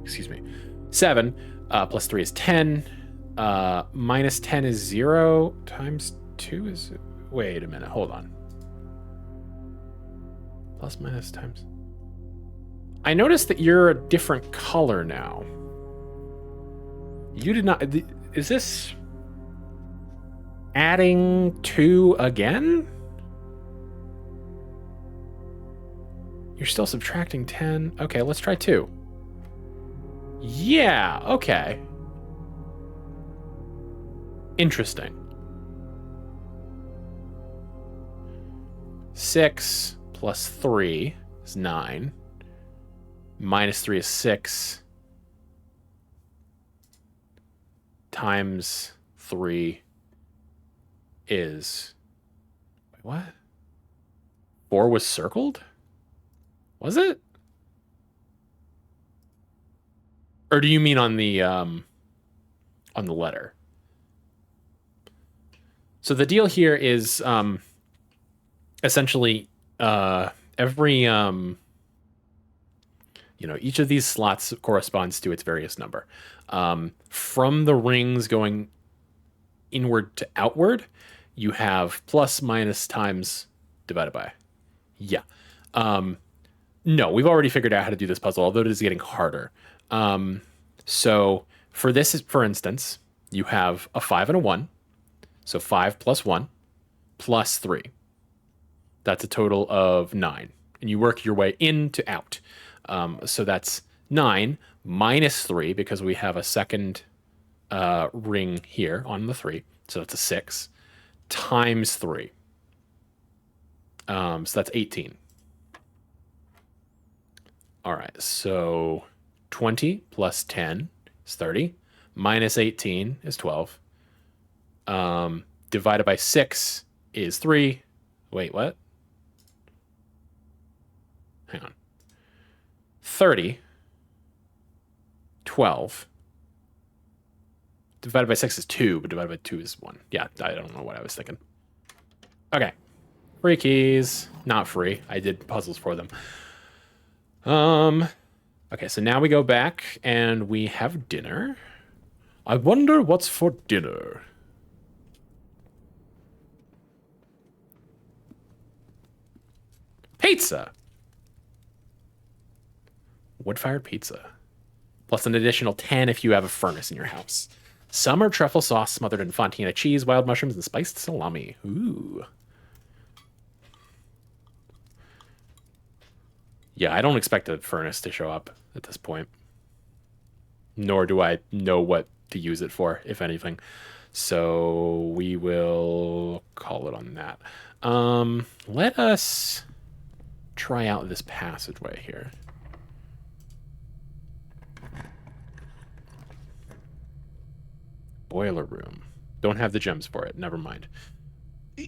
Speaker 1: excuse me. 7, plus 3 is 10. Minus 10 is 0, times 2 is... Wait a minute, hold on. Plus, minus, times... I noticed that you're a different color now. You did not... Is this... adding 2 again? You're still subtracting 10. Okay, let's try 2. Yeah, okay. Interesting. 6 plus 3 is 9. Minus 3 is 6. Times 3 is... Wait, what? 4 was circled? Was it? Or do you mean on the letter? So the deal here is essentially every each of these slots corresponds to its various number. From the rings going inward to outward, you have plus, minus, times, divided by. Yeah. No, we've already figured out how to do this puzzle, although it is getting harder. So for this, for instance, you have a 5 and a 1. So 5 plus 1 plus 3. That's a total of 9. And you work your way in to out. So that's 9 minus 3, because we have a second ring here on the 3. So that's a 6 times 3. So that's 18. All right, so 20 plus 10 is 30. Minus 18 is 12. Divided by 6 is 3. Wait, what? Hang on. 30. 12. Divided by 6 is 2, but divided by 2 is 1. Yeah, I don't know what I was thinking. Okay. Free keys. Not free. I did puzzles for them. Okay, so now we go back and we have dinner. I wonder what's for dinner. Pizza! Wood-fired pizza. Plus an additional 10 if you have a furnace in your house. Summer truffle sauce smothered in fontina cheese, wild mushrooms, and spiced salami. Ooh. Yeah, I don't expect a furnace to show up at this point. Nor do I know what to use it for, if anything. So we will call it on that. Let us try out this passageway here. Boiler room. Don't have the gems for it. Never mind. Ugh.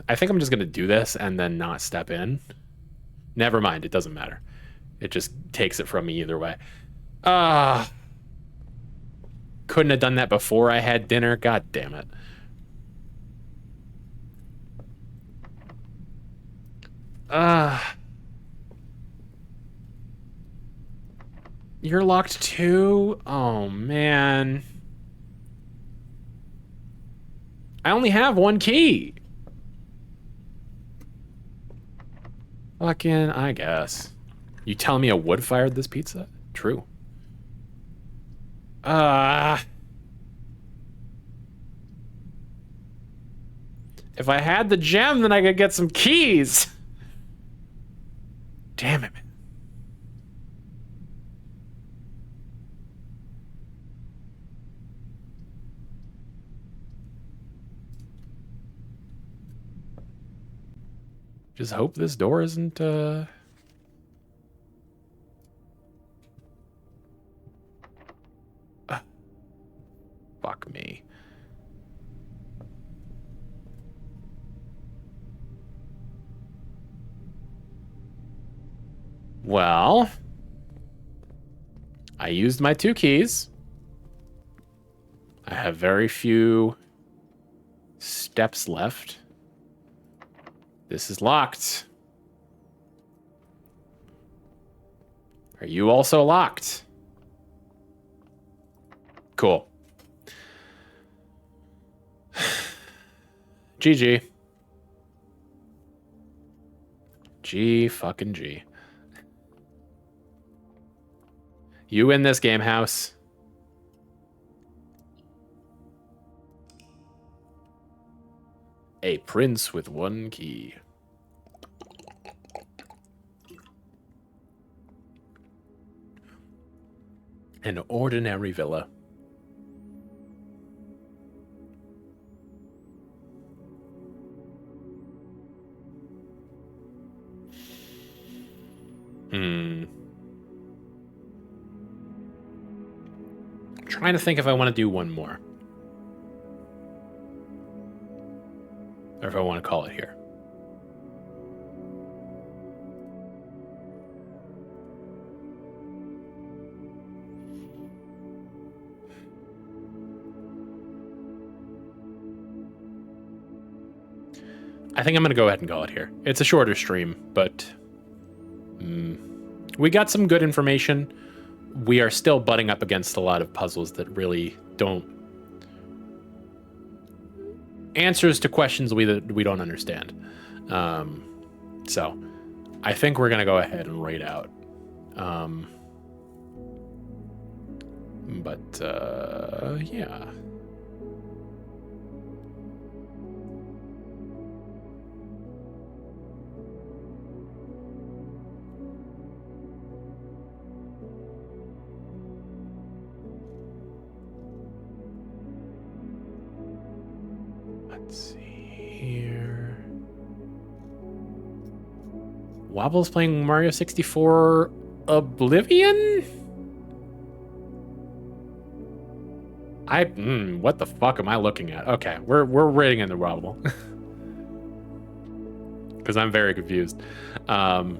Speaker 1: I think I'm just going to do this and then not step in. Never mind. It doesn't matter. It just takes it from me either way. Couldn't have done that before I had dinner. God damn it. You're locked too? Oh, man. I only have one key. Fucking, I guess. You telling me a wood fired this pizza? True. If I had the gem, then I could get some keys. Damn it, man. Just hope this door isn't, fuck me. Well, I used my 2 keys. I have very few steps left. This is locked. Are you also locked? Cool. GG. G fucking G. You win this game, house. A prince with 1 key. An ordinary villa. Trying to think if I want to do one more. Or if I want to call it here. I think I'm going to go ahead and call it here. It's a shorter stream, but we got some good information. We are still butting up against a lot of puzzles that really don't... answers to questions we don't understand. So I think we're going to go ahead and raid out. Yeah. Let's see here. Wobble's playing Mario 64 Oblivion? What the fuck am I looking at? Okay, we're raiding in the Wobble. Because I'm very confused. And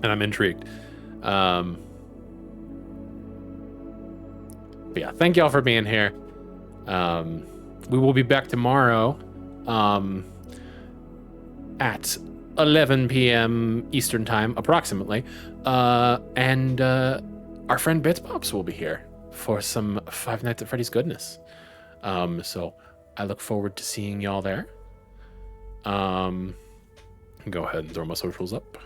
Speaker 1: I'm intrigued. But yeah, thank y'all for being here. We will be back tomorrow at 11 p.m. Eastern Time, approximately. And our friend Bitspops will be here for some Five Nights at Freddy's goodness. So I look forward to seeing y'all there. Go ahead and throw my socials up.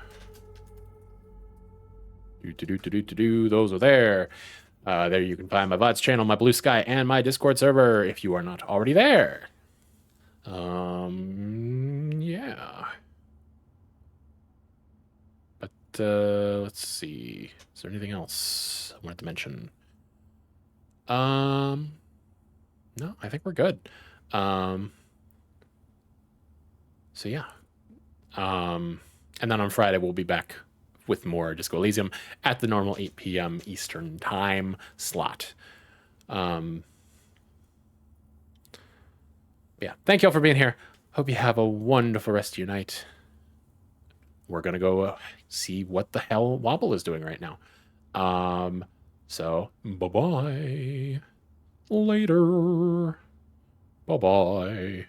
Speaker 1: Those are there. There you can find my VODs channel, my Blue Sky, and my Discord server if you are not already there. Yeah. But let's see. Is there anything else I wanted to mention? No, I think we're good. So yeah. And then on Friday we'll be back with more Disco Elysium at the normal 8 p.m. Eastern Time slot. Yeah, thank y'all for being here. Hope you have a wonderful rest of your night. We're gonna go see what the hell Wobble is doing right now. So bye-bye. Later. Bye-bye.